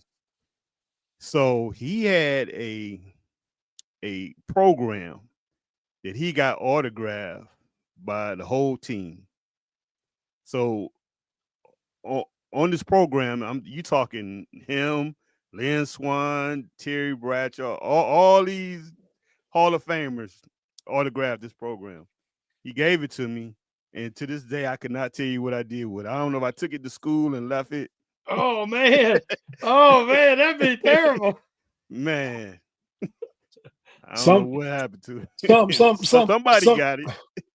So he had a program that he got autographed by the whole team. So on this program, you talking him, Lynn Swan, Terry Bradshaw, all these Hall of Famers autographed this program. He gave it to me, and to this day, I could not tell you what I did with it. I don't know if I took it to school and left it. Oh man, that'd be terrible. Man, I don't know what happened to it. Somebody got it.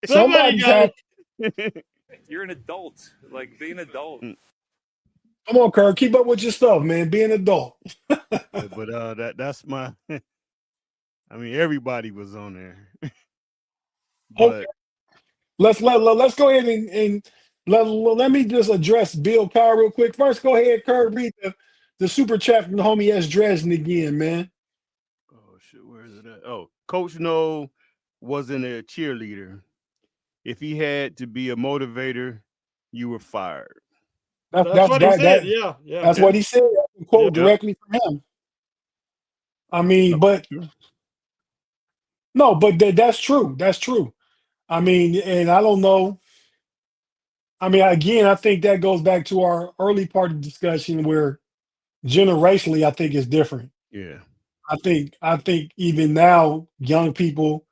Somebody got it. You're an adult. Like, be an adult. Come on, Kirk. Keep up with your stuff, man. Be an adult. But that's my. I mean, everybody was on there. Okay. Let's go ahead and let me just address Bill Cowher real quick. First, go ahead, Kirk. Read the super chat from the homie S. Dresden again, man. Oh shit, where is it at? Oh, Coach Noll wasn't a cheerleader. If he had to be a motivator, you were fired. That's what he said. Yeah. That's what he said. Quote directly from him. I mean, but that's true. That's true. I mean, and I don't know. I mean, again, I think that goes back to our early part of the discussion where generationally, I think it's different. Yeah. I think even now, young people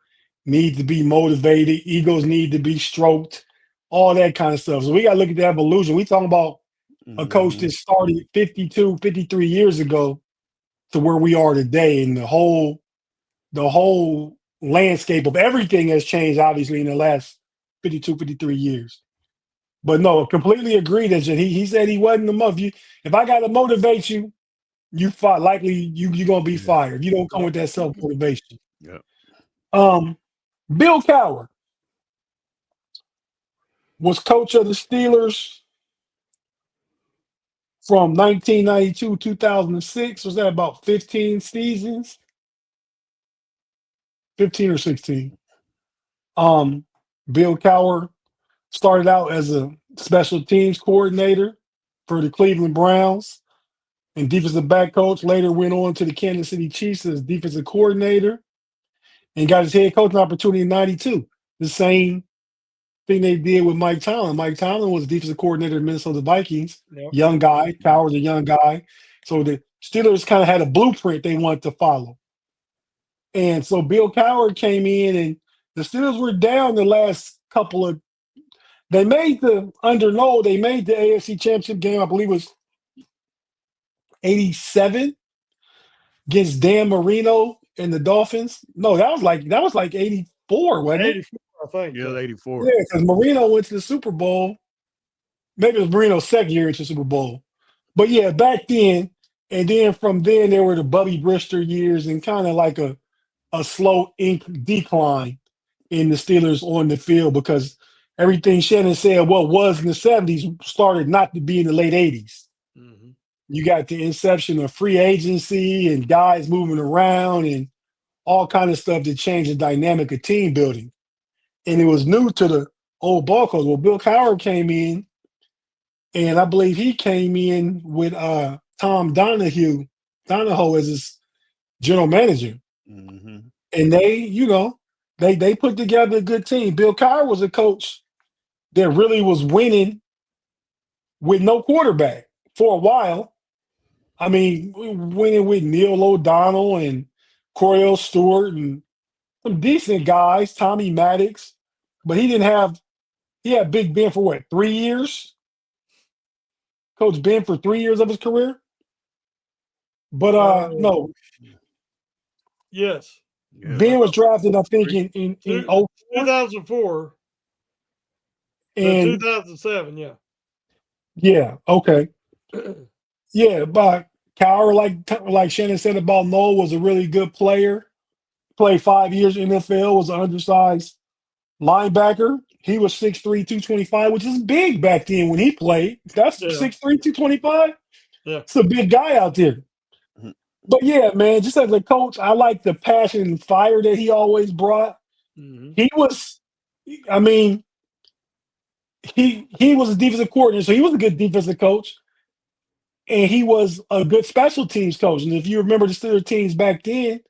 need to be motivated. Egos need to be stroked, all that kind of stuff. So we got to look at the evolution. We talking about a coach that started 52, 53 years ago to where we are today. And the whole landscape of everything has changed, obviously, in the last 52, 53 years. But no, completely agree that he said he wasn't the month. If I got to motivate you, you're going to be fired. You don't come with that self-motivation. Yeah. Bill Cowher was coach of the Steelers from 1992 2006. Was that about 15 seasons? 15 or 16. Bill Cowher started out as a special teams coordinator for the Cleveland Browns and defensive back coach. Later went on to the Kansas City Chiefs as defensive coordinator and got his head coaching opportunity in 92. The same thing they did with Mike Tomlin. Mike Tomlin was defensive coordinator of Minnesota Vikings. Yep. Young guy. Cowher's a young guy. So the Steelers kind of had a blueprint they wanted to follow. And so Bill Cowher came in, and the Steelers were down the last couple of – they made under Noll, they made the AFC Championship game, I believe it was 87 against Dan Marino and the Dolphins. No, that was like 84, wasn't it? 84, I think. Yeah, 84. Yeah, because Marino went to the Super Bowl. Maybe it was Marino's second year into the Super Bowl. But yeah, back then, and then from then there were the Bubby Brister years and kind of like a slow decline in the Steelers on the field because everything Shannon said what was in the 70s started not to be in the late 80s. Mm-hmm. You got the inception of free agency and guys moving around and all kind of stuff that changed the dynamic of team building. And it was new to the old ball coach. Well, Bill Cowher came in, and I believe he came in with Tom Donahoe as his general manager. Mm-hmm. And they put together a good team. Bill Cowher was a coach that really was winning with no quarterback for a while. I mean, winning with Neil O'Donnell and Cordell Stewart and some decent guys, Tommy Maddox. But he had Big Ben for 3 years? Coach Ben for 3 years of his career. But no, Yes. Yeah, Ben was drafted, I think, in 04 2004 and and 2007. Yeah. yeah, okay. Yeah, but Cowher, like Shannon said about Noll, was a really good player. Played 5 years in NFL, was an undersized linebacker. He was 6'3", 225, which is big back then when he played. That's Yeah. 6'3", 225. Yeah. It's a big guy out there. Mhm. But yeah, man, just as a coach, I like the passion and fire that he always brought. Mm-hmm. He was, I mean, he was a defensive coordinator, so he was a good defensive coach. And he was a good special teams coach. And if you remember the Steelers teams back then,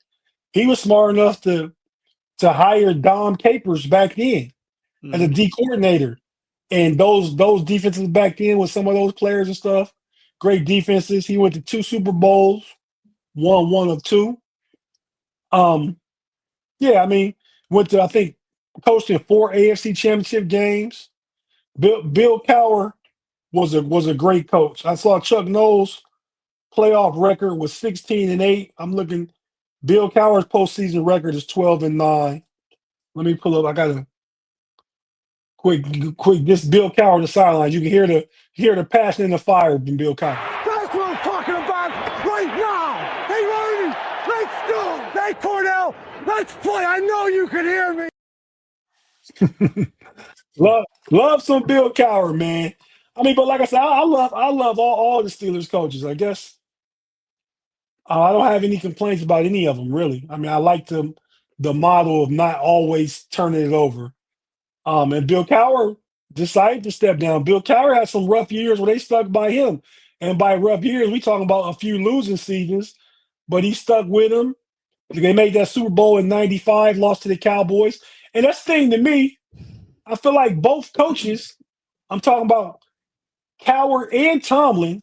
he was smart enough to hire Dom Capers back then as a D coordinator. And those defenses back then with some of those players and stuff, great defenses. He went to 2 Super Bowls, won 1 of 2. Yeah, I mean, went to, I think, coached in 4 AFC championship games. Bill Cowher was a great coach. I saw Chuck Noll's playoff record was 16-8. I'm looking. Bill Cowher's postseason record is 12-9. Let me pull up. I got a quick. This Bill Cowher on the sidelines. You can hear the passion and the fire from Bill Cowher. That's what I'm talking about right now. Hey, Ronnie, let's go. Hey, Cornell, let's play. I know you can hear me. Love some Bill Cowher, man. I mean, but like I said, I love all the Steelers coaches. I guess I don't have any complaints about any of them, really. I mean, I like the model of not always turning it over. And Bill Cowher decided to step down. Bill Cowher had some rough years where they stuck by him. And by rough years, we talking about a few losing seasons, but he stuck with him. They made that Super Bowl in 95, lost to the Cowboys. And that's the thing to me, I feel like both coaches, I'm talking about Cowher and Tomlin,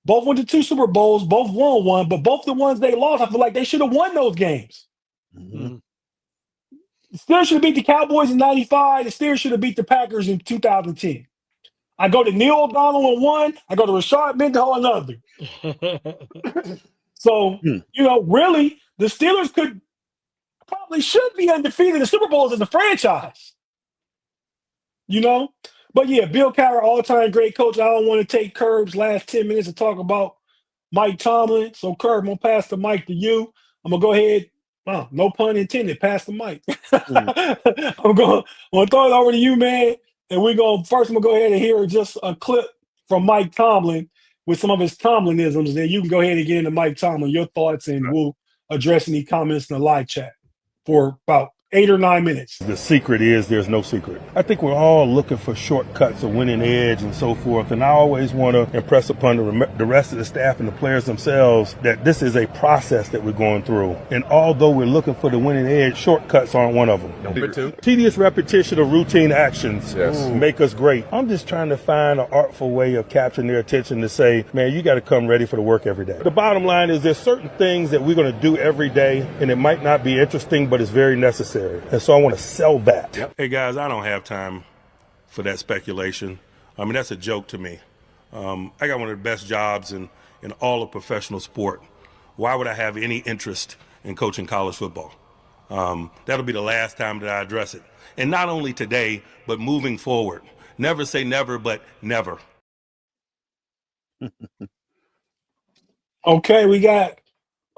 both went to 2 Super Bowls, both won 1, but both the ones they lost, I feel like they should have won those games. Mm-hmm. The Steelers should have beat the Cowboys in 95. The Steelers should have beat the Packers in 2010. I go to Neil O'Donnell in 1. I go to Rashad Mendenhall in another. So, really, the Steelers should be undefeated in the Super Bowls as a franchise. But yeah, Bill Cowher, all-time great coach. I don't want to take Curb's last 10 minutes to talk about Mike Tomlin. So, Curb, I'm going to pass the mic to you. I'm going to go ahead. No pun intended. Pass the mic. I'm going to throw it over to you, man. And I'm going to go ahead and hear just a clip from Mike Tomlin with some of his Tomlinisms. Then you can go ahead and get into Mike Tomlin, your thoughts, and we'll address any comments in the live chat for about 8 or 9 minutes. The secret is there's no secret. I think we're all looking for shortcuts, a winning edge, and so forth. And I always want to impress upon the rest of the staff and the players themselves that this is a process that we're going through. And although we're looking for the winning edge, shortcuts aren't one of them. Number 2. Tedious repetition of routine actions make us great. I'm just trying to find an artful way of capturing their attention to say, man, you got to come ready for the work every day. The bottom line is there's certain things that we're going to do every day, and it might not be interesting, but it's very necessary. And so I want to sell that. Yep. Hey, guys, I don't have time for that speculation. I mean, that's a joke to me. I got one of the best jobs in all of professional sport. Why would I have any interest in coaching college football? That'll be the last time that I address it. And not only today, but moving forward. Never say never, but never. Okay, we got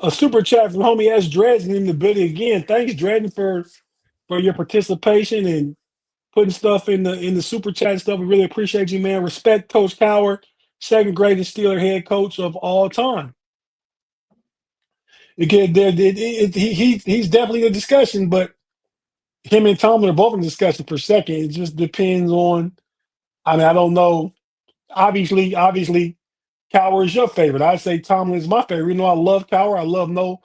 a super chat from homie S. Dredden in the building again. Thanks, Dredden, for your participation and putting stuff in the super chat and stuff. We really appreciate you, man. Respect Coach Cowher, second greatest Steeler head coach of all time. Again, he's definitely in the discussion, but him and Tomlin are both in the discussion for second. It just depends on. I mean, I don't know. Obviously, Cowher is your favorite. I'd say Tomlin is my favorite. You know, I love Cowher. I love Noll.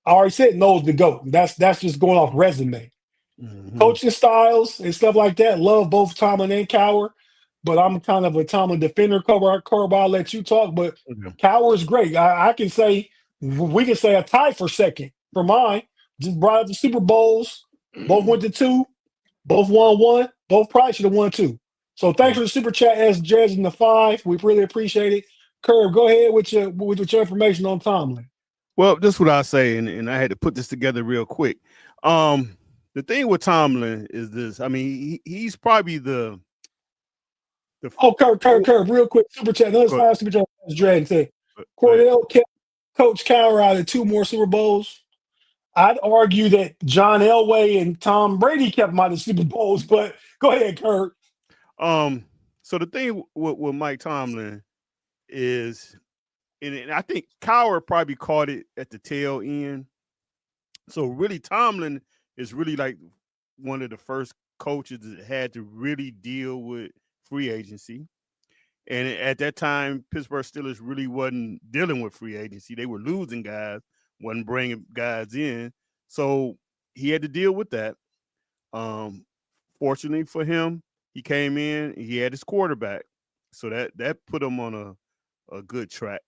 I already said Noll's the GOAT. That's just going off resume. Mm-hmm. Coaching styles and stuff like that. Love both Tomlin and Cowher, but I'm kind of a Tomlin defender. Corb, I'll let you talk, but Cowher is great. I can say we can say a tie for second for mine. Just brought up the Super Bowls. Both went to 2. Both won 1. Both probably should have won 2. So thanks for the super chat, S. Jez in the 5. We really appreciate it. Curve, go ahead with your information on Tomlin. Well, this is what I say, and I had to put this together real quick. The thing with Tomlin is this. I mean, he's probably the Curve, real quick, super chat. Another 5 super chat. S. Jez said, Cordell kept Coach Cowher out of 2 more Super Bowls. I'd argue that John Elway and Tom Brady kept him out of Super Bowls, but go ahead, Kurt. So the thing with Mike Tomlin is, and I think Cowher probably caught it at the tail end. So really, Tomlin is really like one of the first coaches that had to really deal with free agency. And at that time, Pittsburgh Steelers really wasn't dealing with free agency. They were losing guys, wasn't bringing guys in. So he had to deal with that. Fortunately for him, he came in, he had his quarterback. So that put him on a good track.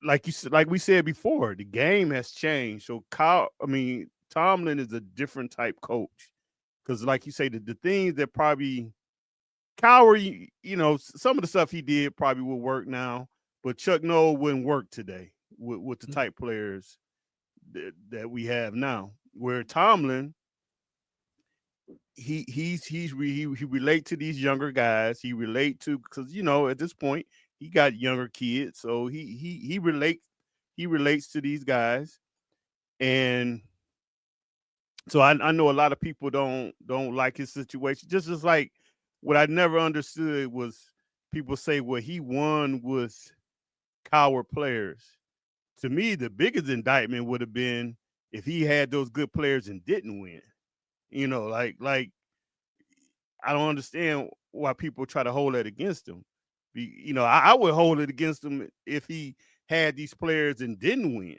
Like we said before, the game has changed. So Tomlin is a different type coach. Because like you say, the things that probably Cowher, some of the stuff he did probably will work now, but Chuck Noll wouldn't work today with the type players that we have now. Where Tomlin, he relate to these younger guys. He relate to, because at this point he got younger kids, so he relates to these guys, and so I know a lot of people don't like his situation. Just as like what I never understood was people say, well, he won with Cowher players. To me, the biggest indictment would have been if he had those good players and didn't win. Like I don't understand why people try to hold that against him. I would hold it against him if he had these players and didn't win.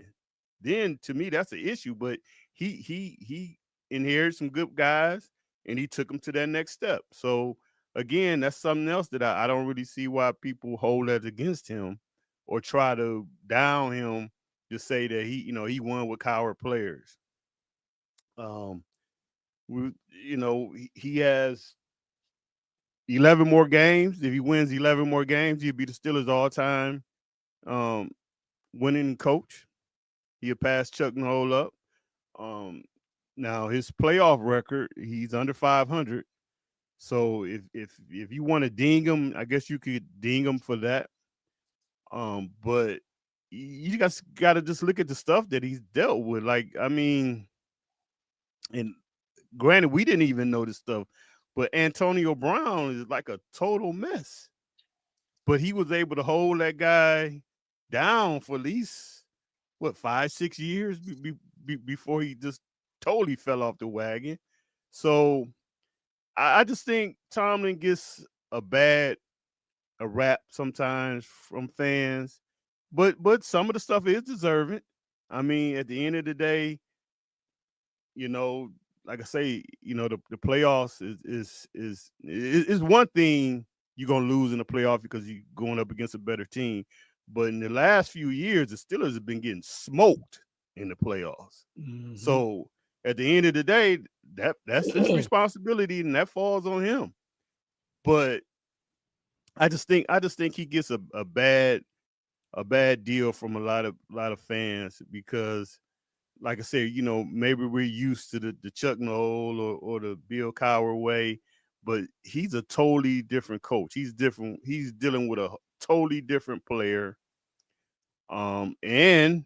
Then to me, that's an issue. But he inherited some good guys and he took them to that next step. So again, that's something else that I don't really see why people hold that against him or try to down him to say that he won with Cowher players. He has 11 more games. If he wins 11 more games, he'll be the Steelers all-time winning coach. He'll pass Chuck Noll up. Now his playoff record, he's under 500. So if you want to ding him, I guess you could ding him for that. But you guys got to just look at the stuff that he's dealt with. Like, I mean, and granted, we didn't even know this stuff, but Antonio Brown is like a total mess. But he was able to hold that guy down for at least 5-6 years before he just totally fell off the wagon. So I just think Tomlin gets a rap sometimes from fans, but some of the stuff is deserving. I mean, at the end of the day, like I say, the playoffs is one thing you're gonna lose in the playoff because you're going up against a better team. But in the last few years, the Steelers have been getting smoked in the playoffs. Mm-hmm. So at the end of the day, that's his responsibility, and that falls on him. But I just think he gets a bad deal from a lot of fans because, like I said, maybe we're used to the Chuck Noll or the Bill Cowher way, but he's a totally different coach. He's different. He's dealing with a totally different player. And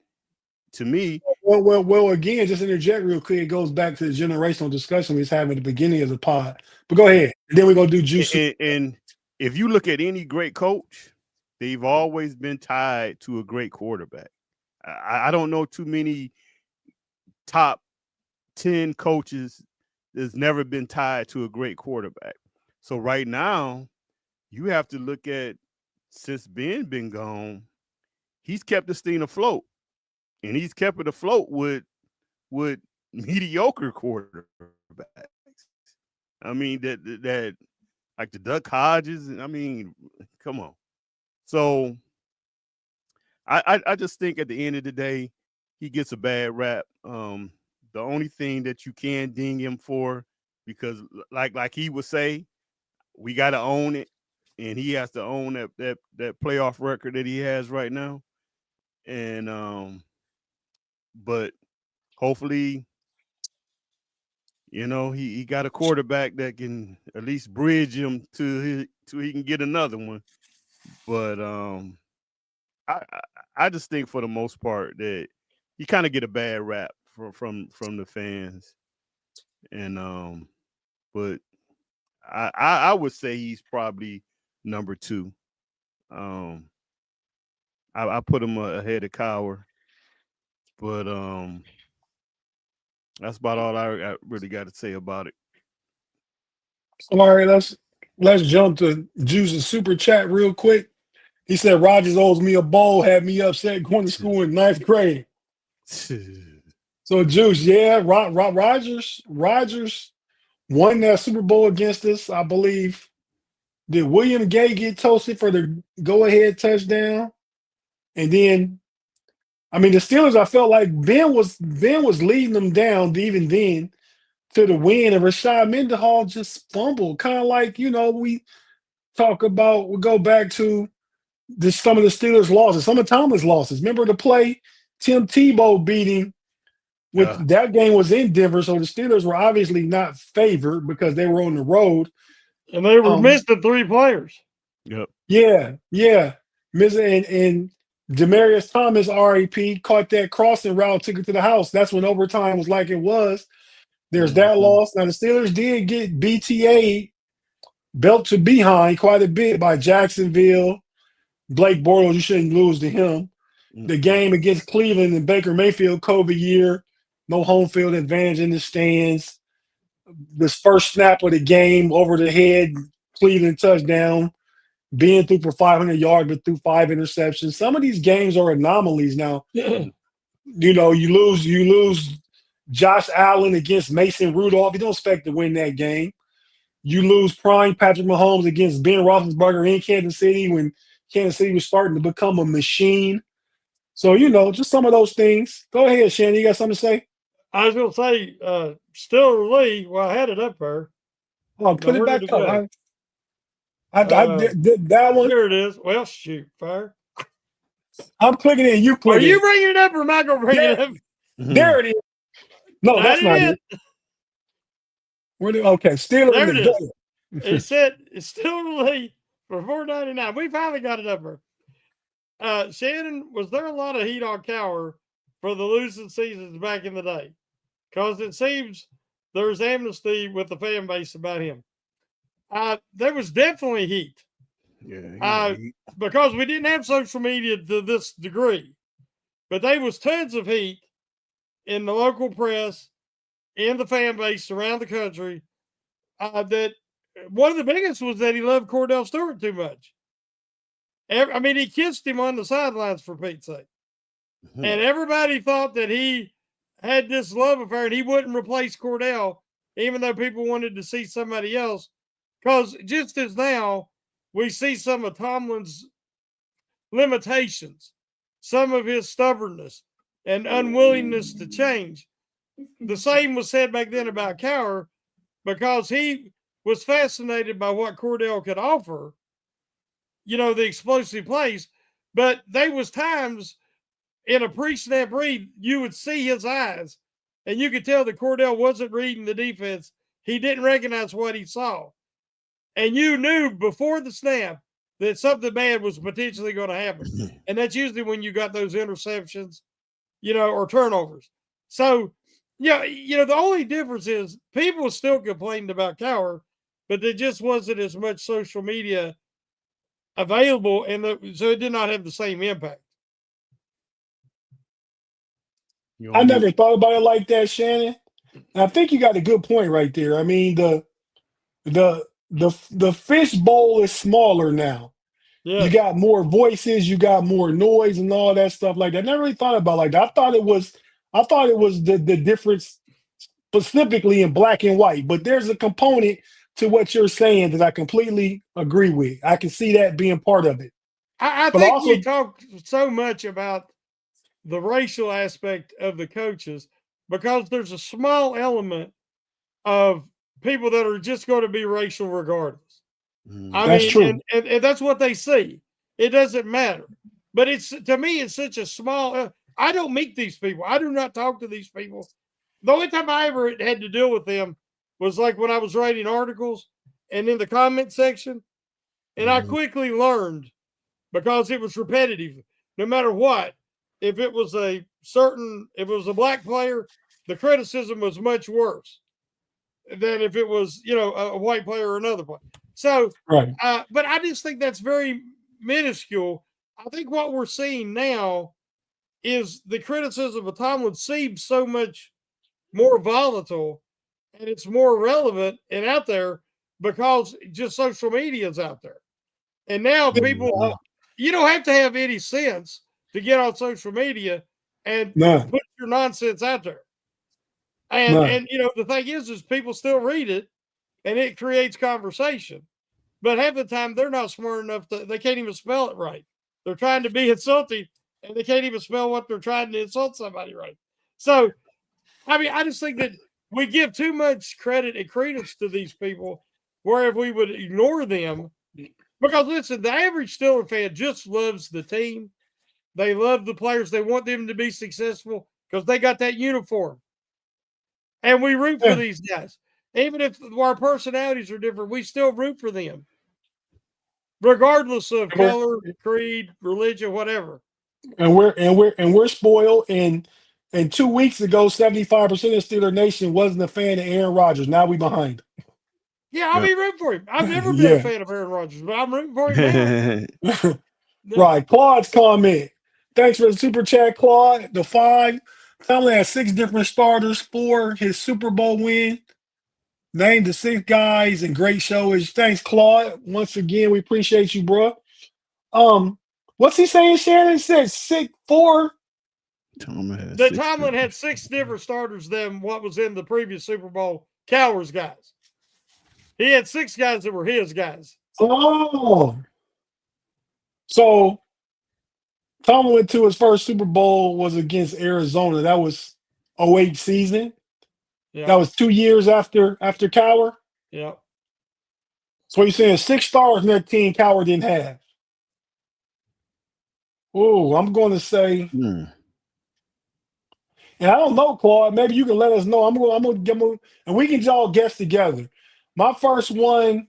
to me, well, again, just interject real quick. It goes back to the generational discussion we was having at the beginning of the pod. But go ahead. And then we're gonna do juice. And if you look at any great coach, they've always been tied to a great quarterback. I don't know too many top 10 coaches that's never been tied to a great quarterback. So right now, you have to look at, since Ben been gone, he's kept this thing afloat. And he's kept it afloat with mediocre quarterbacks. I mean, that like the Duck Hodges. I mean, come on. So I just think at the end of the day, he gets a bad rap. The only thing that you can ding him for because like he would say, we got to own it, and he has to own that playoff record that he has right now. And but hopefully, he got a quarterback that can at least bridge him till he can get another one. But I just think for the most part that he kind of get a bad rap from the fans, and but I would say he's probably number 2. I put him ahead of Cowher, but that's about all I really got to say about it. All right, let's jump to Juice's super chat real quick. He said Rogers owes me a bowl, had me upset going to school in 9th grade. So Juice, yeah, Rogers won that Super Bowl against us, I believe. Did William Gay get toasted for the go-ahead touchdown? And then, I mean, the Steelers, I felt like Ben was leading them down even then to the win, and Rashad Mendenhall just fumbled, kind of like, we go back to some of the Steelers' losses, some of Tomlin's losses. Remember the play Tim Tebow beating? That game was in Denver, so the Steelers were obviously not favored because they were on the road. And they were missing 3 players. Yep. Yeah. And Demaryius Thomas, RAP, caught that crossing route, took it to the house. That's when overtime was like it was. There's that loss. Now, the Steelers did get BTA, belt to behind, quite a bit by Jacksonville. Blake Bortles, you shouldn't lose to him. The game against Cleveland and Baker Mayfield COVID year, no home field advantage in the stands. This first snap of the game, over the head, Cleveland touchdown. Being through for 500 yards, but through 5 interceptions. Some of these games are anomalies now. You lose Josh Allen against Mason Rudolph. You don't expect to win that game. You lose prime Patrick Mahomes against Ben Roethlisberger in Kansas City when Kansas City was starting to become a machine. So, just some of those things. Go ahead, Shannon. You got something to say? I was going to say, Stiller Lee, well, I had it up there. Oh, put it back up. I did that one. Here it is. Well, shoot, fire. I'm clicking it. You click it. Are you bringing it up or am I going to bring it up? There it is. No, that's not it. Okay, Steelers. There it is. It said it's Stiller Lee for $4.99. We finally got it up there. Shannon, was there a lot of heat on Cowher for the losing seasons back in the day? Because it seems there's amnesty with the fan base about him. There was definitely heat. Yeah. Because we didn't have social media to this degree. But there was tons of heat in the local press, in the fan base around the country. That one of the biggest was that he loved Cordell Stewart too much. He kissed him on the sidelines, for Pete's sake. And everybody thought that he had this love affair and he wouldn't replace Cordell, even though people wanted to see somebody else. Because just as now, we see some of Tomlin's limitations, some of his stubbornness and unwillingness to change. The same was said back then about Cowher, because he was fascinated by what Cordell could offer, the explosive plays. But there was times in a pre-snap read, you would see his eyes, and you could tell that Cordell wasn't reading the defense. He didn't recognize what he saw. And you knew before the snap that something bad was potentially going to happen. And that's usually when you got those interceptions, or turnovers. So, the only difference is people still complained about Cowher, but there just wasn't as much social media available, so it did not have the same impact. I never thought about it like that, Shannon. And I think you got a good point right there. I mean, the fish bowl is smaller now. Yes. You got more voices, you got more noise and all that stuff like that. I never really thought about it like that. I thought it was the difference specifically in black and white, but there's a component to what you're saying that I completely agree with. I can see that being part of it. I think we talk so much about the racial aspect of the coaches because there's a small element of people that are just going to be racial regardless. I That's mean, true. and that's what they see. It doesn't matter. But it's, to me, it's such a small. I don't meet these people. I do not talk to these people. The only time I ever had to deal with them was like when I was writing articles and in the comment section. And I quickly learned, because it was repetitive, no matter what, if it was a black player, the criticism was much worse than if it was, a white player or another player. So, Right. but I just think that's very minuscule. I think what we're seeing now is the criticism of Tomlin seems so much more volatile, and it's more relevant and out there because just social media is out there. And now people, you don't have to have any sense to get on social media and put your nonsense out there. And the thing is people still read it, and it creates conversation. But half the time they're not smart enough they can't even spell it right. They're trying to be insulting, and they can't even spell what they're trying to insult somebody right. So, I mean, I just think that we give too much credit and credence to these people, where if we would ignore them, because listen, the average Steeler fan just loves the team. They love the players. They want them to be successful because they got that uniform. And we root for these guys. Even if our personalities are different, we still root for them, regardless of color, creed, religion, whatever. And we're spoiled. And 2 weeks ago, 75% of Steeler Nation wasn't a fan of Aaron Rodgers. Now we behind. Yeah, I'll be rooting for him. I've never been a fan of Aaron Rodgers, but I'm rooting for him now. Right. Claude's comment. Thanks for the super chat, Claude. The 5. Tomlin has 6 different starters for his Super Bowl win. Named the 6 guys, and great show. Thanks, Claude. Once again, we appreciate you, bro. What's he saying? Shannon said 4. Tomlin had 6 different starters than what was in the previous Super Bowl. Cowher's guys. He had 6 guys that were his guys. Oh. So Tomlin went to his first Super Bowl was against Arizona. That was 2008 season. Yeah. That was 2 years after Cowher. Yeah. So you're saying 6 stars in that team Cowher didn't have. Oh, I'm going to say, and I don't know, Claude. Maybe you can let us know. I'm going to and we can all guess together. My first one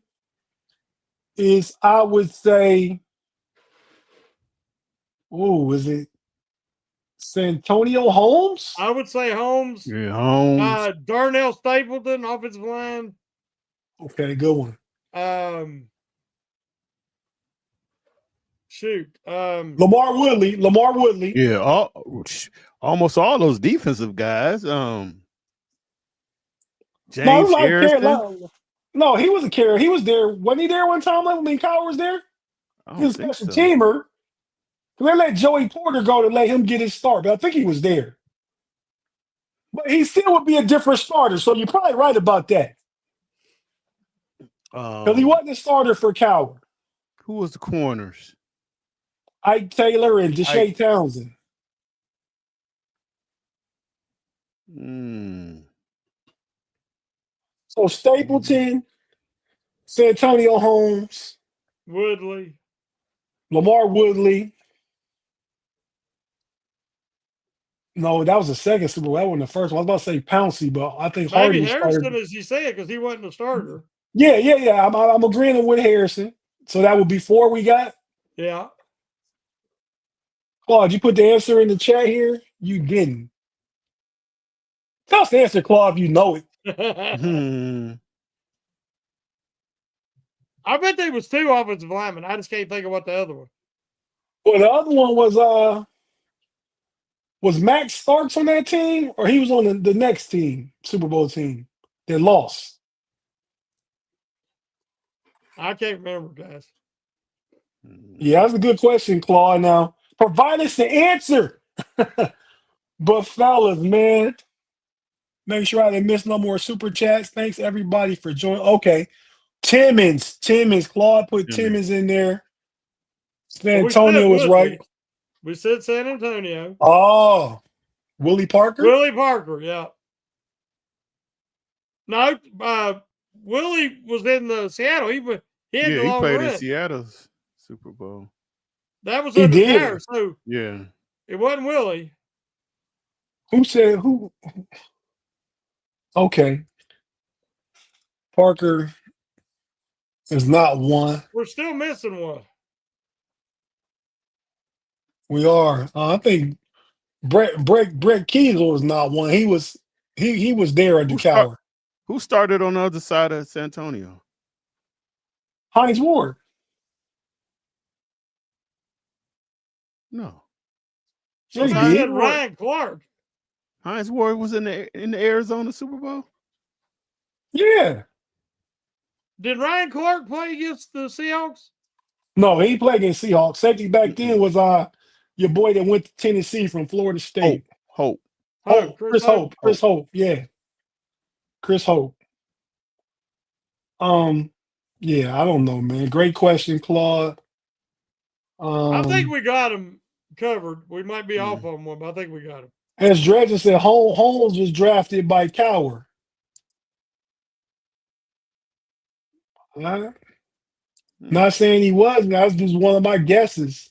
is, I would say, is it Santonio Holmes? I would say Holmes. Yeah, Holmes. Darnell Stapleton, offensive line. Okay, good one. Lamar Woodley. Yeah, almost all those defensive guys. James Harrison. No, he was a carrier. He was there. Wasn't he there one time when Cowher was there? He was a special teamer. They let Joey Porter go to let him get his start, but I think he was there. But he still would be a different starter, so you're probably right about that. Because he wasn't a starter for Cowher. Who was the corners? Ike Taylor and Deshae Townsend. So Stapleton, Santonio Holmes, Woodley, Lamar Woodley. No, that was the second Super Bowl. That wasn't the first one. I was about to say Pouncey, but I think maybe Hardy Harrison, started. as you said, because he wasn't a starter. Yeah. I'm agreeing with Harrison. So that would be 4 we got. Yeah. Claude, you put the answer in the chat here? You didn't. Tell us the answer, Claude, if you know it. I bet there was 2 offensive linemen. I just can't think of what the other one. Well, the other one was Max Starks on that team, or he was on the next team, Super Bowl team, that lost? I can't remember, guys. Yeah, that's a good question, Claude. Now, provide us the answer. But fellas, man, make sure I didn't miss no more super chats. Thanks everybody for joining. Okay, Timmons. Claude put Timmons in there. San Antonio was right. We said San Antonio. Oh, Willie Parker? Willie Parker, yeah. No, Willie was in the Seattle. He had Yeah, the he long played in run. Seattle's Super Bowl. That was He under did. Cowher, so Yeah. it wasn't Willie. Who said who? Okay. Parker is not one. We're still missing one. We are. I think Brett Keisel is not one. He was there under Cowher. Who started on the other side of San Antonio? Hines Ward. No. Yeah, he Somebody did. said Ryan Clark. Hines Ward was in the Arizona Super Bowl? Yeah. Did Ryan Clark play against the Seahawks? No, he played against Seahawks. Safety back then was your boy that went to Tennessee from Florida State. Hope. Chris Hope. Chris Hope. Yeah. Chris Hope. Yeah, I don't know, man. Great question, Claude. I think we got him covered. We might be off on one, but I think we got him. As Dredger said, Holmes was drafted by Cowher. Not saying he was. That's just one of my guesses.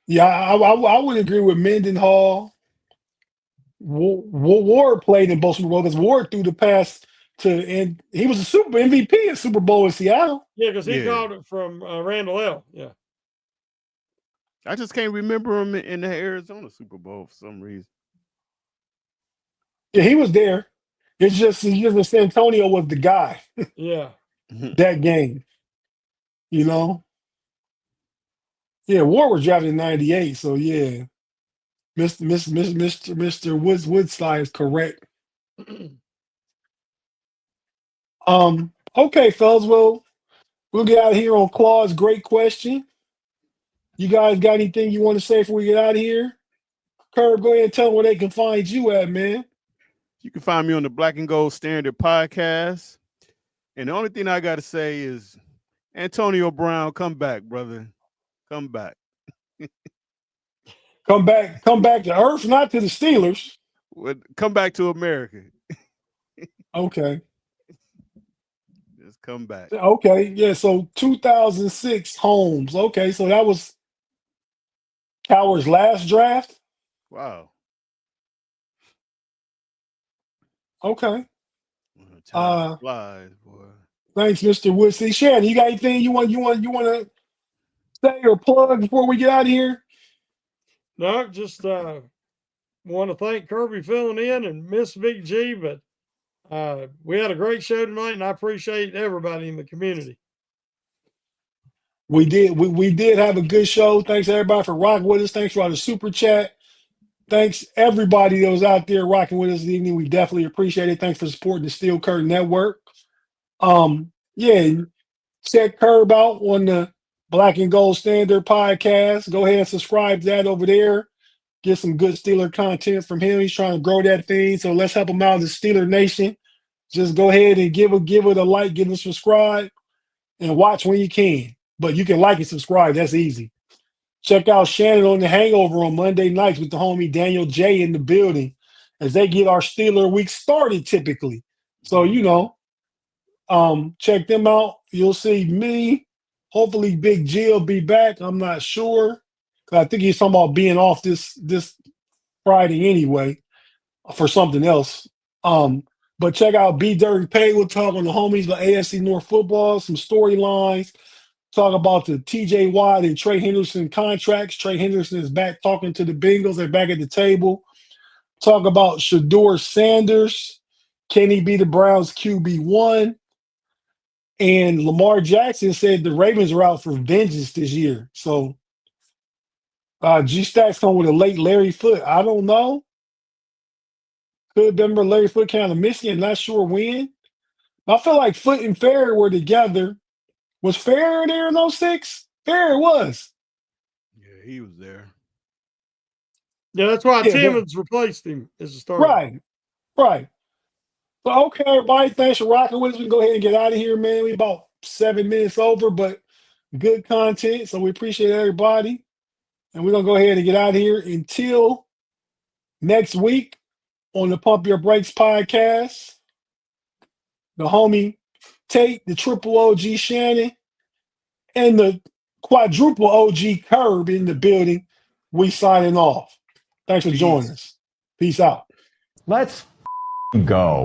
Yeah, I would agree with Mendenhall. Ward played in both Super Bowls because Ward threw the pass and he was a Super MVP in Super Bowl in Seattle. Yeah, because he called it from Randall L. Yeah. I just can't remember him in the Arizona Super Bowl for some reason. Yeah, he was there. It's just San Antonio was the guy. Yeah. That game. You know? Yeah, Ward was drafted in '98, so yeah. Mr. Woodside is correct. Okay, fellas. Well, we'll get out of here on Claude's great question. You guys got anything you want to say before we get out of here? Curb, go ahead and tell them where they can find you at, man. You can find me on the Black and Gold Standard podcast. And the only thing I got to say is, Antonio Brown, come back, brother. Come back. Come back to Earth, not to the Steelers. Come back to America. Okay. Just come back. Okay, yeah, so 2006 Holmes. Okay, so that was Cowher's last draft? Wow. Okay. Time flies, boy. Thanks, Mr. Woodson. Shannon, you got anything you want to say or plug before we get out of here? No, just want to thank Kirby filling in and Miss Big G, but we had a great show tonight, and I appreciate everybody in the community. We did. We did have a good show. Thanks everybody for rocking with us. Thanks for all the super chat. Thanks everybody that was out there rocking with us this evening. We definitely appreciate it. Thanks for supporting the Steel Curtain Network. Yeah, check Curb out on the Black and Gold Standard podcast. Go ahead and subscribe to that over there. Get some good Steeler content from him. He's trying to grow that thing. So let's help him out in the Steeler Nation. Just go ahead and give it a like, give it a subscribe, and watch when you can. But you can like and subscribe. That's easy. Check out Shannon on The Hangover on Monday nights with the homie Daniel J in the building as they get our Steeler week started typically. So, check them out. You'll see me. Hopefully Big G will be back. I'm not sure. I think he's talking about being off this Friday anyway for something else. But check out B Dirty Pay. We'll talk on the homies about AFC North football, some storylines. Talk about the TJ Watt and Trey Henderson contracts. Trey Henderson is back talking to the Bengals. They're back at the table. Talk about Shador Sanders. Can he be the Browns QB1? And Lamar Jackson said the Ravens are out for vengeance this year. So G-Stacks come with a late Larry Foote. I don't know. Could remember Larry Foote kind of missing. Not sure when. I feel like Foote and Ferrer were together. Was Ferrer there in 06? Ferrer was. Yeah, he was there. Yeah, that's why Timmons replaced him as a starter. Right. So, okay, everybody, thanks for rocking with us. We can go ahead and get out of here, man. We about 7 minutes over, but good content. So we appreciate everybody. And we're going to go ahead and get out of here until next week. on the Pump Your Brakes podcast. The homie Tate, the triple OG Shannon, and the quadruple OG Curb in the building. We signing off. Thanks for joining us. Peace out. Let's go.